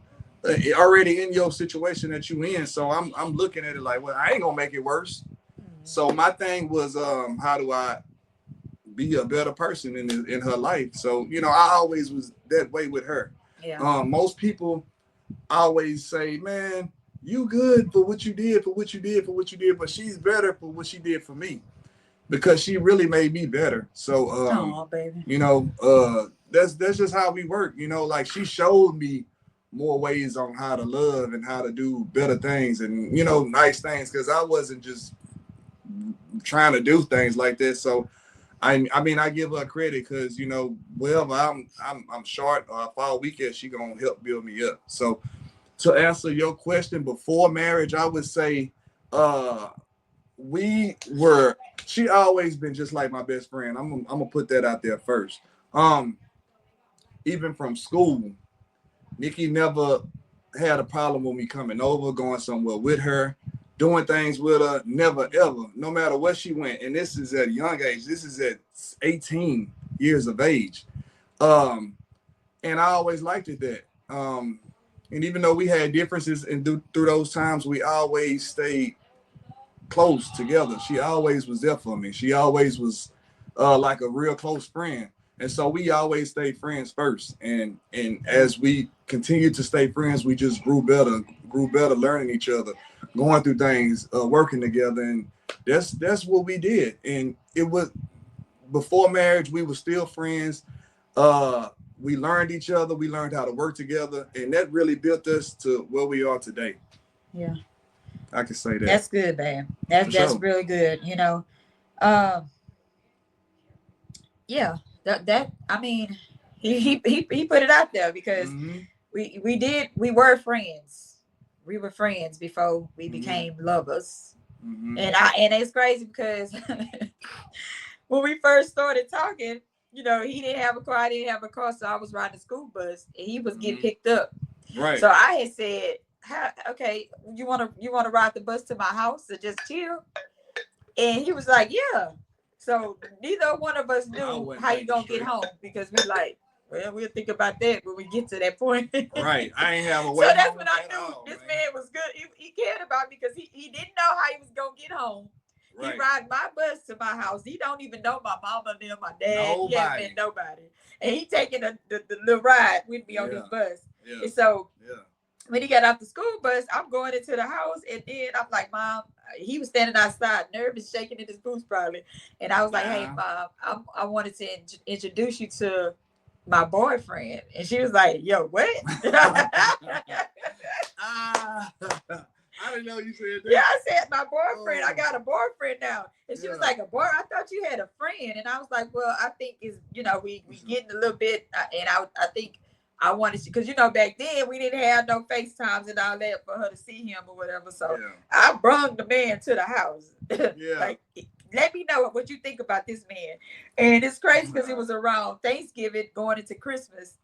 already in your situation that you in. So I'm looking at it like, well, I ain't gonna make it worse. So my thing was, how do I be a better person in her life? So I always was that way with her. Yeah. Most people always say, man, you good for what you did, for what you did, for what you did, but she's better for what she did for me because she really made me better. So Oh, baby. that's just how we work. Like she showed me more ways on how to love and how to do better things and nice things because I wasn't just trying to do things like this. So I mean I give her credit because wherever I'm short or I fall weak at, she gonna help build me up. So to answer your question, before marriage, I would say we were she always been just like my best friend. I'm gonna put that out there first. Even from school, Nikki never had a problem with me coming over, going somewhere with her, doing things with her. Never ever, no matter where she went. And this is at a young age. This is at 18 years of age. And I always liked it that. And even though we had differences and through those times, we always stayed close together. She always was there for me. She always was like a real close friend. And so we always stayed friends first. And as we continued to stay friends, we just grew better, learning each other, going through things, working together. And that's what we did. And it was before marriage, we were still friends. We learned each other. We learned how to work together. And that really built us to where we are today. Yeah. I can say that. That's good, man. That's really good. Um, yeah. That I mean, he put it out there because we were friends. We were friends before we became lovers. And it's crazy because when we first started talking, he didn't have a car, I didn't have a car, so I was riding the school bus and he was getting picked up. Right. So I had said, okay, you wanna ride the bus to my house or just chill? And he was like, yeah. So neither one of us knew how you gonna get home because we like, well, we'll think about that when we get to that point. Right. I ain't have a way. So that's when I knew this man was good. He cared about me because he didn't know how he was gonna get home. Right. He ride my bus to my house. He don't even know my mama and my dad. Nobody. He ain't met nobody. And he taking the little ride with me on this bus. Yeah. And so when he got off the school bus, I'm going into the house, and then I'm like, Mom, he was standing outside, nervous, shaking in his boots probably. And I was like, hey, Mom, I wanted to introduce you to my boyfriend. And she was like, yo, what? I didn't know you said that. Yeah, I said my boyfriend. I got a boyfriend now. And she was like, a boy? I thought you had a friend. And I was like, well, I think it's, we getting a little bit. And I think I wanted to, because, back then we didn't have no FaceTimes and all that for her to see him or whatever. So I brung the man to the house. Like, let me know what you think about this man. And it's crazy because it was around Thanksgiving going into Christmas.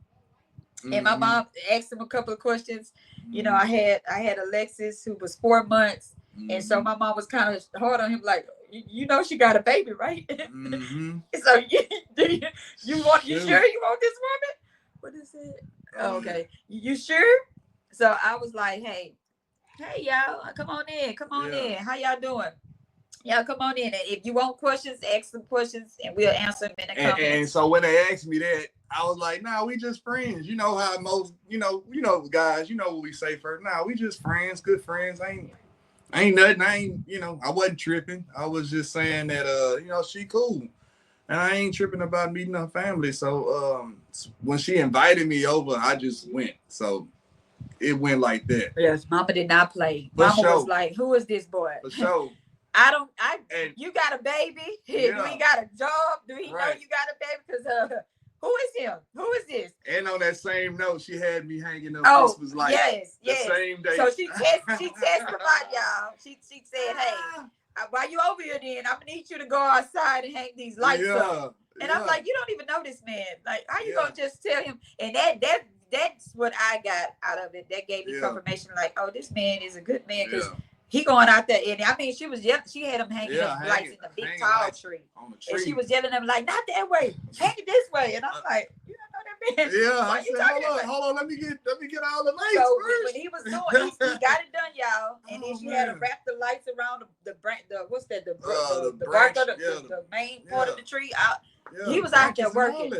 And my mom asked him a couple of questions. I had Alexis who was 4 months. And so my mom was kind of hard on him, like, she got a baby, right? So you sure you want this woman? What is it? Oh, okay. You sure? So I was like, hey, y'all, come on in. How y'all doing? Y'all come on in. And if you want questions, ask some questions and we'll answer them in the comments. And so when they asked me that, I was like, nah, we just friends. You know how most, guys, what we say first. Nah, we just friends, good friends. Ain't nothing. I wasn't tripping. I was just saying that, she cool. And I ain't tripping about meeting her family. So when she invited me over, I just went. So it went like that. Yes, Mama did not play. Mama was like, who is this boy? For sure. You got a baby? Do he got a job? Do he know you got a baby? Because who is him? Who is this? And on that same note, she had me hanging up. Oh, this was like the same day. So she testified, y'all. She said, hey, while you over here then, I'm going to need you to go outside and hang these lights up. And I'm like, you don't even know this man. Like, how you going to just tell him? And that's what I got out of it. That gave me confirmation like, oh, this man is a good man. Because he going out there, and I mean, she was yelling. She had him hanging up lights in the big tall tree, on the tree, and she was yelling at him like, "Not that way, hang it this way." And I'm like, "You don't know that man." Yeah, I said, "Hold on, let me get all the lights so first." When he was doing, he got it done, y'all, and then she had to wrap the lights around the what's that? The bark of the main part of the tree out. He was out there working.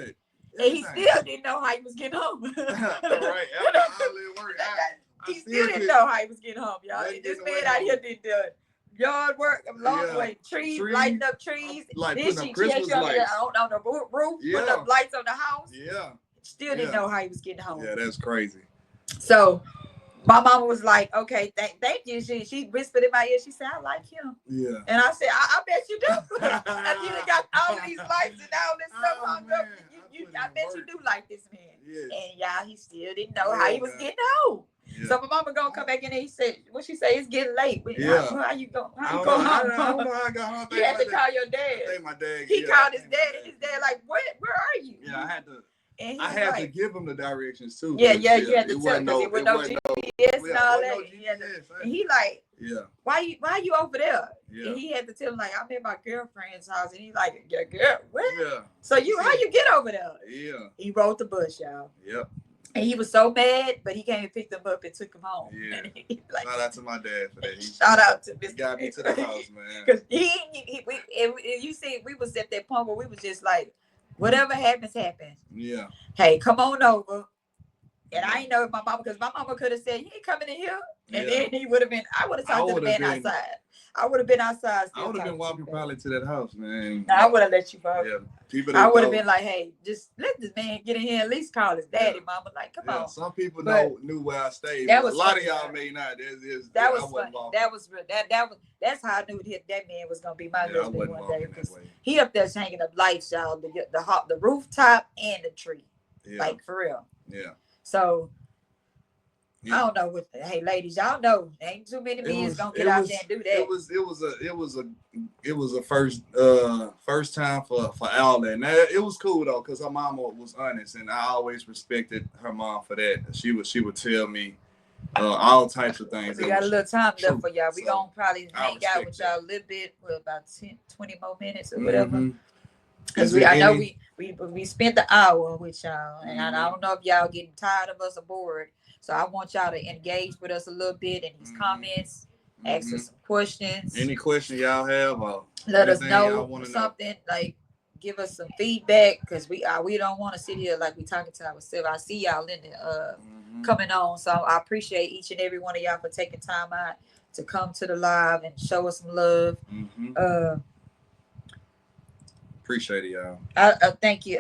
And he still didn't know how he was getting home. Right. He still didn't know how he was getting home, y'all. This man out here did the yard work, long way, trees, lighting up trees. Like then she had on the roof, putting up lights on the house. Yeah. Still didn't know how he was getting home. Yeah, that's crazy. So my mama was like, "Okay, thank you." She whispered in my ear. She said, "I like him." Yeah. And I said, "I bet you do. You got all these lights and all this stuff hung up. I bet you do like this man." Yes. And y'all, he still didn't know how he was getting home. Yeah. So my mama gonna come back in there. He said, "What she say? It's getting late." How you going? How you going home? I don't know how I got home. You had to call your dad. I think my dad. He called his dad, and his dad like, "Where are you?" Yeah, I had to. I had to give him the directions too. Yeah, you had to tell him because it was no GPS and all that. And he like, why you over there? Yeah. And he had to tell him like, I'm in my girlfriend's house, and he like, your girl, what? Yeah. So how you get over there? Yeah. He rode the bus, y'all. Yep. And he was so mad, but he came and picked him up and took him home. Yeah. Shout out to my dad for that. Shout out to Mr. He got me to the house, man. Because you see, we was at that point where we was just like, whatever happens, happens. Yeah. Hey, come on over. And I ain't know if my mama, because my mama could have said, "You ain't coming in here," and then he would have been. I would have talked to the man outside. I would have been outside. I would have been walking probably to that house, man. No, I would have let you follow. Yeah. I would have been like, "Hey, just let this man get in here. At least call his daddy, mama. Like, come on." Some people knew where I stayed. That was a lot of y'all may not. That was funny. That was real. That's how I knew that man was gonna be my husband one day. He up there hanging up lights, y'all. The rooftop and the tree, like for real. Yeah. So I don't know what. Hey, ladies, y'all know ain't too many men gonna get out there and do that. It was a first time for all that. Now it was cool though, because her mama was honest, and I always respected her mom for that. She would tell me all types of things. We got a little time left for y'all. We gonna probably hang out with y'all a little bit for about 20 more minutes or whatever. Because I know we spent the hour with y'all, and I don't know if y'all getting tired of us or bored. So I want y'all to engage with us a little bit in these comments, ask us some questions. Any question y'all have, let us know something. Like, give us some feedback, because we don't want to sit here like we talking to ourselves. I see y'all in the coming on, so I appreciate each and every one of y'all for taking time out to come to the live and show us some love. Appreciate it, y'all. I thank you.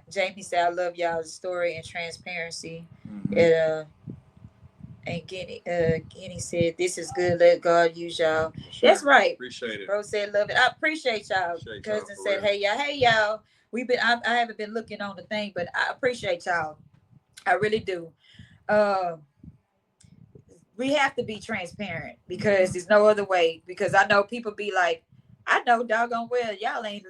Jamie said, "I love y'all's story and transparency." And Kenny said, "This is good. Let God use y'all." Sure. That's right. Appreciate it. Bro said, "Love it." I appreciate y'all. Cousin said, "Hey y'all. We've been. I haven't been looking on the thing, but I appreciate y'all. I really do. We have to be transparent, because there's no other way. Because I know people be like, I know doggone well y'all ain't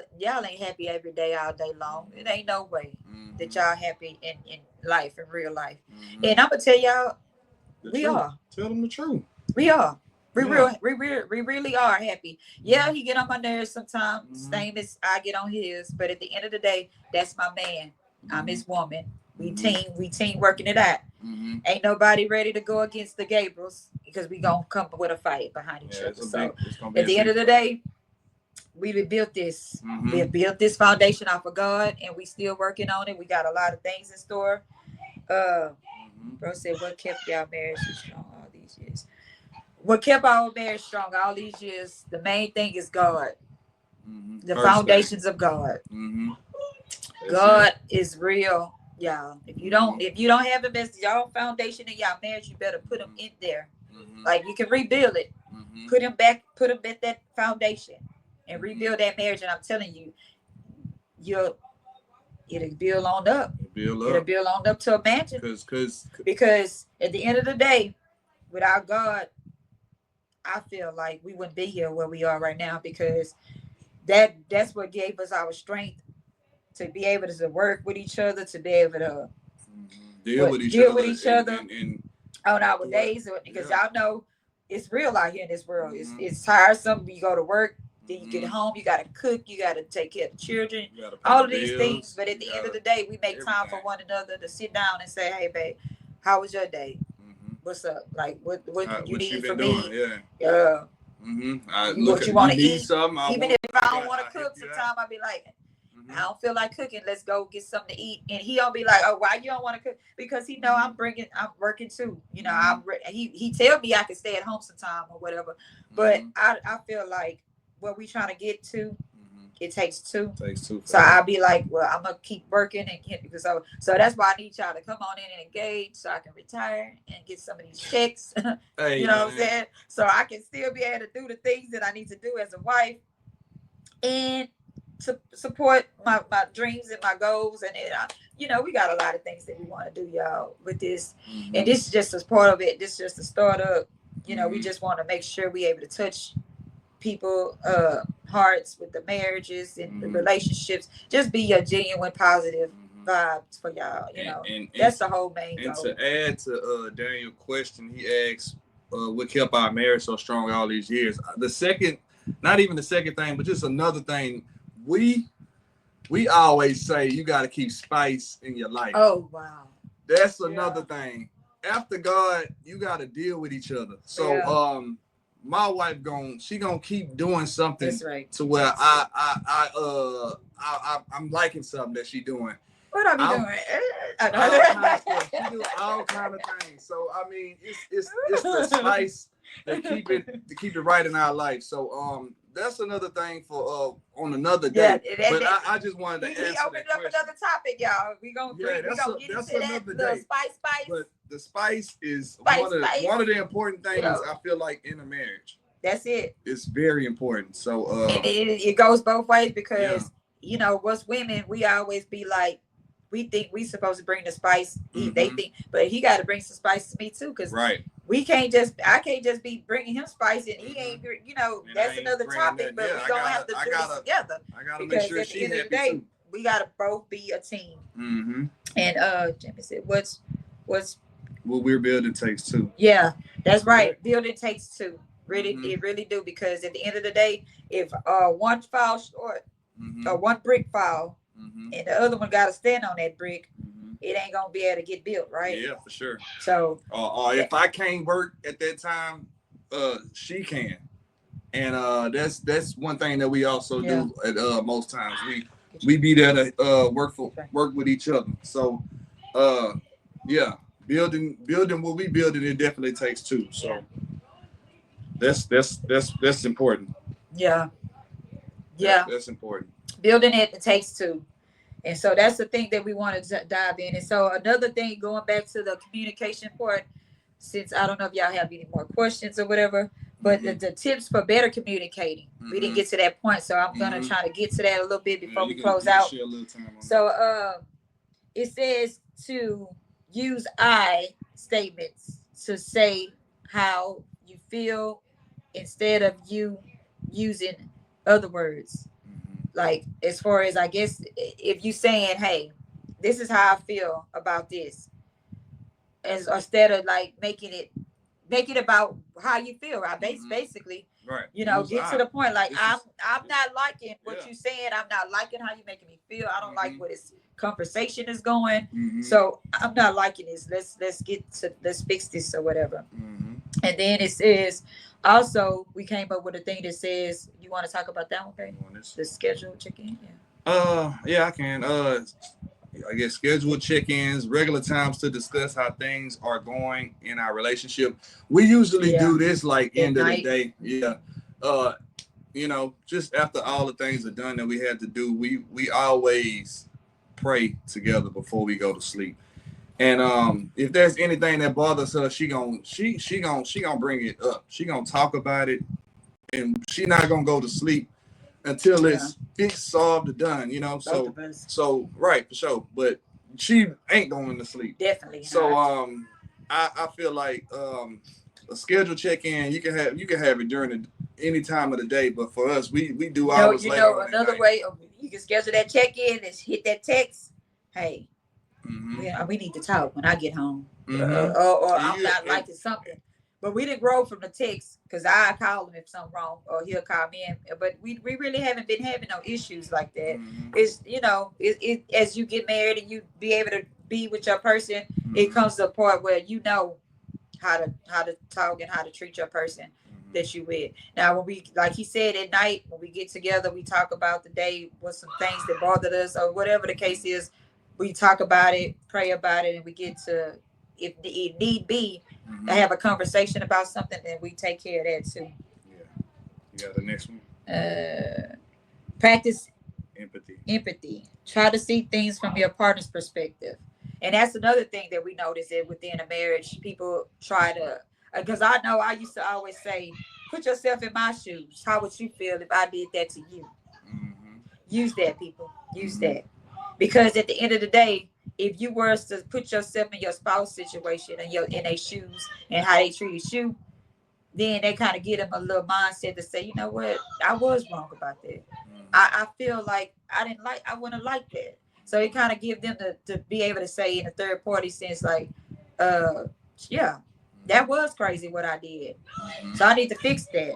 happy every day, all day long. It ain't no way that y'all happy in life, in real life. And I'm gonna tell y'all, we are. Tell them the truth. We are. We really are happy. Yeah, he get on my nerves sometimes, same as I get on his. But at the end of the day, that's my man. I'm his woman. We team working it out. Ain't nobody ready to go against the Gabriels, because we gonna come with a fight behind each other. So at the end of the day, we built this. We have built this foundation off of God, and we still working on it. We got a lot of things in store. Bro said, "What kept y'all marriage strong all these years?" What kept our marriage strong all these years? The main thing is God. The foundations of God. God is real, y'all. If you don't have the best y'all foundation in y'all marriage, you better put them in there. Like, you can rebuild it. Put them at that foundation and rebuild that marriage. And I'm telling you, it'll build on up. It'll build on up to a mansion. Because at the end of the day, without God, I feel like we wouldn't be here where we are right now, because that's what gave us our strength to be able to work with each other, to be able to deal with each other and on our days. Because y'all know, it's real out here in this world. Mm-hmm. It's tiresome. You go to work, then you get Mm-hmm. home, you gotta cook, you gotta take care of the children, You gotta pay all the of these things. bills. But at You the end of gotta the day, we make time for everything. one another to sit down and say, "Hey, babe, how was your day? Mm-hmm. What's up? Like, what you What you need from been doing? me? Yeah. Uh, Mm-hmm. you Look what you at want you to need eat? something. Even if I don't want I to help cook, you out. sometimes I be like, I Mm-hmm. don't feel like cooking. Let's go get something to eat. And he'll be like, "Oh, why you don't want to cook?" Because he know Mm-hmm. I'm working too. You know, Mm-hmm. he tell me I can stay at home sometime or whatever. But Mm-hmm. I feel like what we trying to get to, Mm-hmm. it takes two. Takes two So for that. I'll be like, well, I'm gonna keep working and get so that's why I need y'all to come on in and engage so I can retire and get some of these checks. Hey You know what I'm man. saying? So I can still be able to do the things that I need to do as a wife and to support my dreams and my goals. And you know, we got a lot of things that we want to do, y'all, with this. And Mm-hmm. this is just a part of it. This is just a startup. You know, we Mm-hmm. just want to make sure we able to touch people hearts with the marriages and the Mm-hmm. relationships. Just be a genuine positive Mm-hmm. vibes for y'all. You And know, and and that's the whole main and goal. to add to Daniel's question, he asked, "What kept our marriage so strong all these years?" The second, not even the second thing, but just another thing, we we always say you got to keep spice in your life. Oh wow. That's Yeah. another thing. After God, you got to deal with each other. So Yeah. my wife she gonna keep doing something That's right. to where I'm liking something that she doing. What are we I'm doing? all kind of stuff. She do all kind of things. So I mean, it's the spice that keep it right in our life. So that's another thing for on another Yeah, day. But I just wanted to he answer opened that up question. another topic, y'all. We gonna Yeah, we gonna get that's into that another little day. spice, But the spice is spice, spice. one of the important You things know, I feel like in a marriage. that's it. It's very important. So And it goes both ways yeah. because you know, us women, we always be like, we think we supposed to bring the spice. They Mm-hmm. think, but he got to bring some spice to me too, because Right. I can't just be bringing him spice and he ain't, you know, And I that's ain't another bringing topic. that. But Yeah, we gonna have to do this together I gotta make because sure at the she end of the happy day, too. we gotta both be a team. Mm-hmm. And Jimmy said, "What's what we're building takes two." Yeah, that's right. Correct. Building takes two. Really, Mm-hmm. it really do because at the end of the day, if one falls short Mm-hmm. or one brick fall Mm-hmm. and the other one got to stand on that brick, Mm-hmm. it ain't gonna be able to get built, right? Yeah, for sure. So, if I can't work at that time, she can, and that's one thing that we also yeah, do at most times. We be there to work with each other. So, yeah, building what we building, it definitely takes two. So yeah, that's important. yeah, yeah. That's important. Building it takes two. And so that's the thing that we want to dive in. And so another thing, going back to the communication part, since I don't know if y'all have any more questions or whatever, but Mm-hmm. the tips for better communicating, we didn't get to that point. So I'm gonna Mm-hmm. try to get to that a little bit before we You close can out. share a little time on So it says to use I statements to say how you feel instead of you using other words. Like as far as I guess if you saying, "Hey, this is how I feel about this," as instead of like make it about how you feel. I basically, Right. you know, Use get to I. the point. Like This I'm not liking what Yeah. you saying. I'm not liking how you making me feel. I don't like Mm-hmm. where this conversation is going. Mm-hmm. So I'm not liking this. Let's fix this or whatever. Mm-hmm. And then it says also we came up with a thing that says you want to talk about that one, okay? You want this? The schedule check-in. Yeah. Yeah, I can. I guess scheduled check-ins, regular times to discuss how things are going in our relationship. We usually Yeah. do this like At end of the night. day. Yeah. Uh, you know, just after all the things are done that we had to do, we always pray together before we go to sleep. And if there's anything that bothers her, she gonna bring it up. She gonna talk about it, and she not gonna go to sleep until Yeah. it's fixed, solved, or done. You know, Both of us. so right for sure. But she ain't going to sleep. Definitely. So not. I feel like a scheduled check-in you can have it during any time of the day. But for us, we do ours You later know, on at another night. way you can schedule that check-in is hit that text. Hey, Mm-hmm. we need to talk when I get home, Mm-hmm. or I'm not liking something. But we didn't grow from the text because I call him if something wrong or he'll call me. But we really haven't been having no issues like that. Mm-hmm. It's, as you get married and you be able to be with your person, it Mm-hmm. comes to a point where you know how to talk and how to treat your person Mm-hmm. that you with. Now when we, like he said, at night when we get together, we talk about the day, what some things that bothered us or whatever the case is. We talk about it, pray about it, and we get to, if it need be, to Mm-hmm. have a conversation about something, then we take care of that too. Yeah. You got the next one? Practice Empathy. empathy. Try to see things from your partner's perspective. And that's another thing that we notice that within a marriage, people try to, because I know I used to always say, put yourself in my shoes. How would you feel if I did that to you? Mm-hmm. Use that, people. Use Mm-hmm. that. Because at the end of the day, if you were to put yourself in your spouse situation and your in their shoes and how they treated you, then they kind of get them a little mindset to say, you know what, I was wrong about that. Mm-hmm. I feel like I wouldn't have liked that. So it kind of give them to be able to say in a third party sense, like, uh, yeah, that was crazy what I did. Mm-hmm. So I need to fix that. Yeah.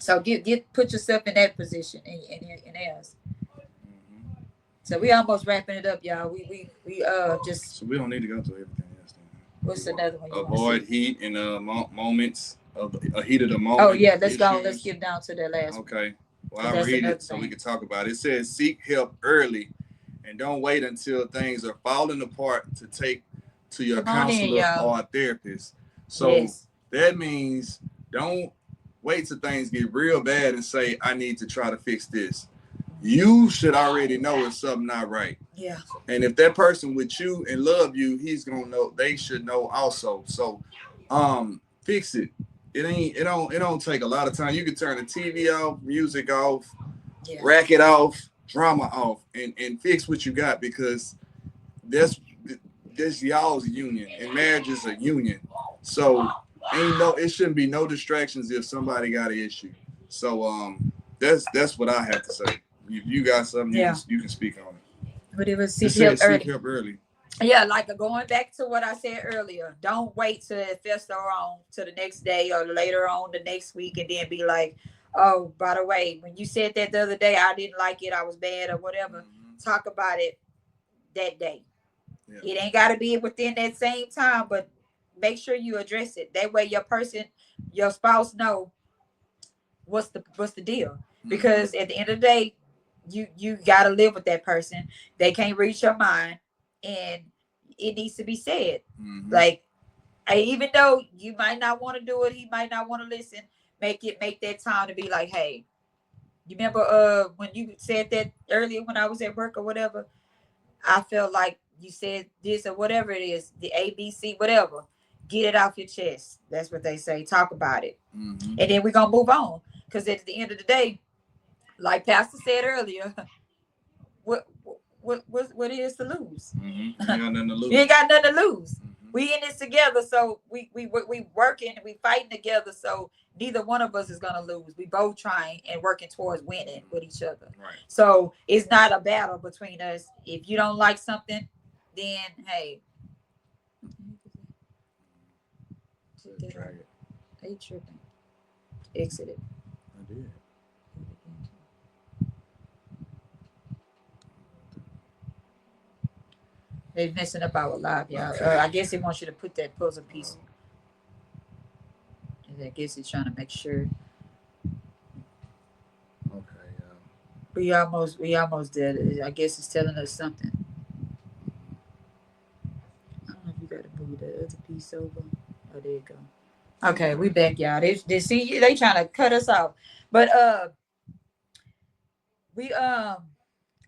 So get put yourself in that position and theirs. Mm-hmm. So we almost wrapping it up, y'all. We just, So we don't need to go through everything else. what's another one you want to Avoid see? heat and moments of a heat of the Oh moment yeah, let's go. Let's issues. get down to that last one Okay. Well, because I'll that's read another it so we thing. can talk about it. It says seek help early and don't wait until things are falling apart to take to your Come on in, counselor y'all. or a therapist. So Yes. that means don't wait till things get real bad and say, I need to try to fix this. You should already know if something not right. Yeah. And if that person with you and love you, he's gonna know. They should know also. So, fix it. It don't take a lot of time. You can turn the TV off, music off, Yeah. racket off, drama off, and fix what you got because that's that's y'all's union and marriage is a union. So it shouldn't be no distractions if somebody got an issue. So that's what I have to say. If you got something, Yeah. you can speak on it. But it was It seek help says seek early. help early. Yeah, like going back to what I said earlier. Don't wait till it fester on to the next day or later on the next week and then be like, oh, by the way, when you said that the other day, I didn't like it, I was bad or whatever. Mm-hmm. Talk about it that day. Yeah. It ain't got to be within that same time, but make sure you address it. That way, your spouse know what's the deal. Mm-hmm. Because at the end of the day, you got to live with that person. They can't reach your mind, and it needs to be said. Mm-hmm. Like, even though you might not want to do it, he might not want to listen. Make that time to be like, hey, you remember when you said that earlier when I was at work or whatever? I felt like you said this or whatever it is, the ABC, whatever. Get it off your chest. That's what they say. Talk about it. Mm-hmm. And then we're gonna move on. Because at the end of the day, like Pastor said earlier, what is to lose? Mm-hmm. You got nothing to lose. You ain't got nothing to lose. Mm-hmm. We in this together, so we working, we fighting together. So neither one of us is gonna lose. We both trying and working towards winning with each other. Right. So it's not a battle between us. If you don't like something, then hey, Drag it. they tripping. Exit it. I did. They messing up our live, y'all. Okay. I guess they want you to put that puzzle piece. I guess he's trying to make sure. Okay. We almost did. I guess it's telling us something. I don't know if you got to move that other piece over. Oh, there you go. Okay, we back, y'all. They see they trying to cut us off, but we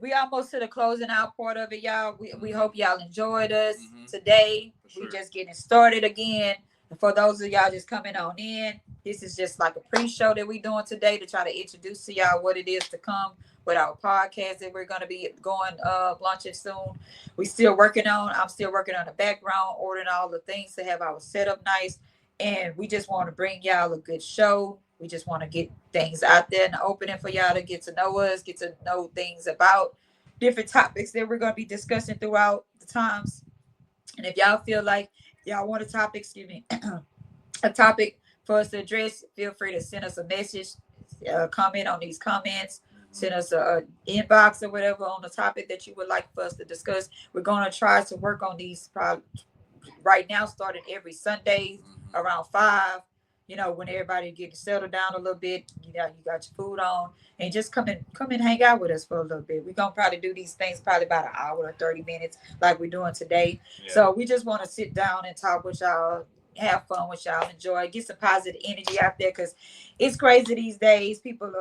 we almost to the closing out part of it, y'all. We hope y'all enjoyed us today. Sure. We just getting started again. And for those of y'all just coming on in, this is just like a pre-show that we doing today to try to introduce to y'all what it is to come with our podcast that we're gonna be going launching soon. I'm still working on the background, ordering all the things to have our setup nice. And we just want to bring y'all a good show. We just want to get things out there in the opening for y'all to get to know us, get to know things about different topics that we're going to be discussing throughout the times. And if y'all feel like y'all want a topic, excuse me, a topic for us to address, feel free to send us a message, comment on these comments, send us a inbox or whatever on the topic that you would like for us to discuss. We're going to try to work on these right now, starting every Sunday around 5. When everybody gets settled down a little bit, you got your food on, and just come and hang out with us for a little bit. We're gonna probably do these things probably about an hour or 30 minutes, like we're doing today. Yeah. So we just want to sit down and talk with y'all, have fun with y'all, enjoy, get some positive energy out there, because it's crazy these days. People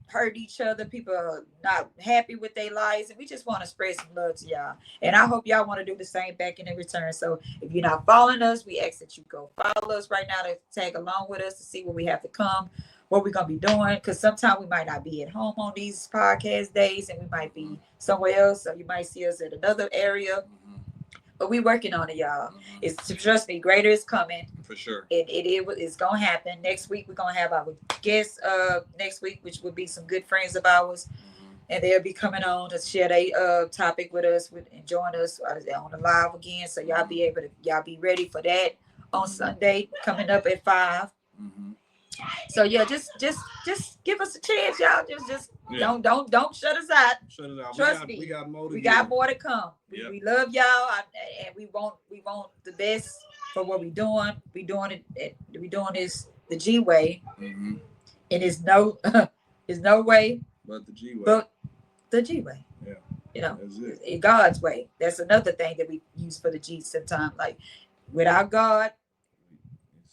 hurt each other, people are not happy with their lives, and we just want to spread some love to y'all. And I hope y'all want to do the same back in return. So if you're not following us, we ask that you go follow us right now to tag along with us to see what we have to come, what we're gonna be doing. Because sometimes we might not be at home on these podcast days, and we might be somewhere else. So you might see us at another area. But we working on it, y'all. It's, trust me, greater is coming. For sure. It's gonna happen. Next week we're gonna have our guests next week, which will be some good friends of ours. And they'll be coming on to share their topic with us, and join us on the live again. So y'all be ready for that on Sunday, coming up at 5. So yeah, just give us a chance, y'all. Just don't shut us out. Trust me, we got more to come. We love y'all, and we want the best for what we doing. We doing this the G way, and it's no way but the G way. But the G way. Yeah. In God's way. That's another thing that we use for the G sometimes. Like, without God,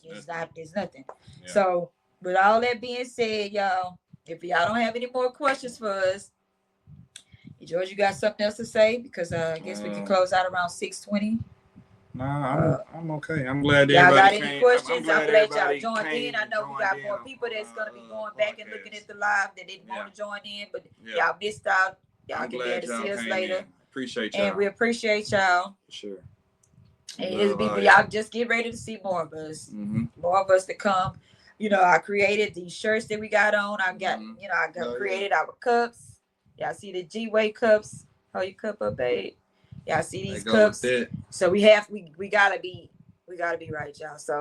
it's nothing. Yeah. So with all that being said, y'all, if y'all don't have any more questions for us, George, you got something else to say? Because I guess we can close out around 6:20. Nah, I'm okay. I'm glad y'all everybody got any questions. I'm glad y'all joined in. I know we got more people that's gonna be going back and looking at the live that didn't want to join in, but y'all missed out. Y'all can be able to see us later. Appreciate y'all. And we appreciate y'all. For sure. And y'all just get ready to see more of us. More of us to come. I created these shirts that we got on. I got, created our cups. Y'all see the G-Way cups. Hold your cup up, babe. Y'all see these cups. So we gotta be right, y'all. So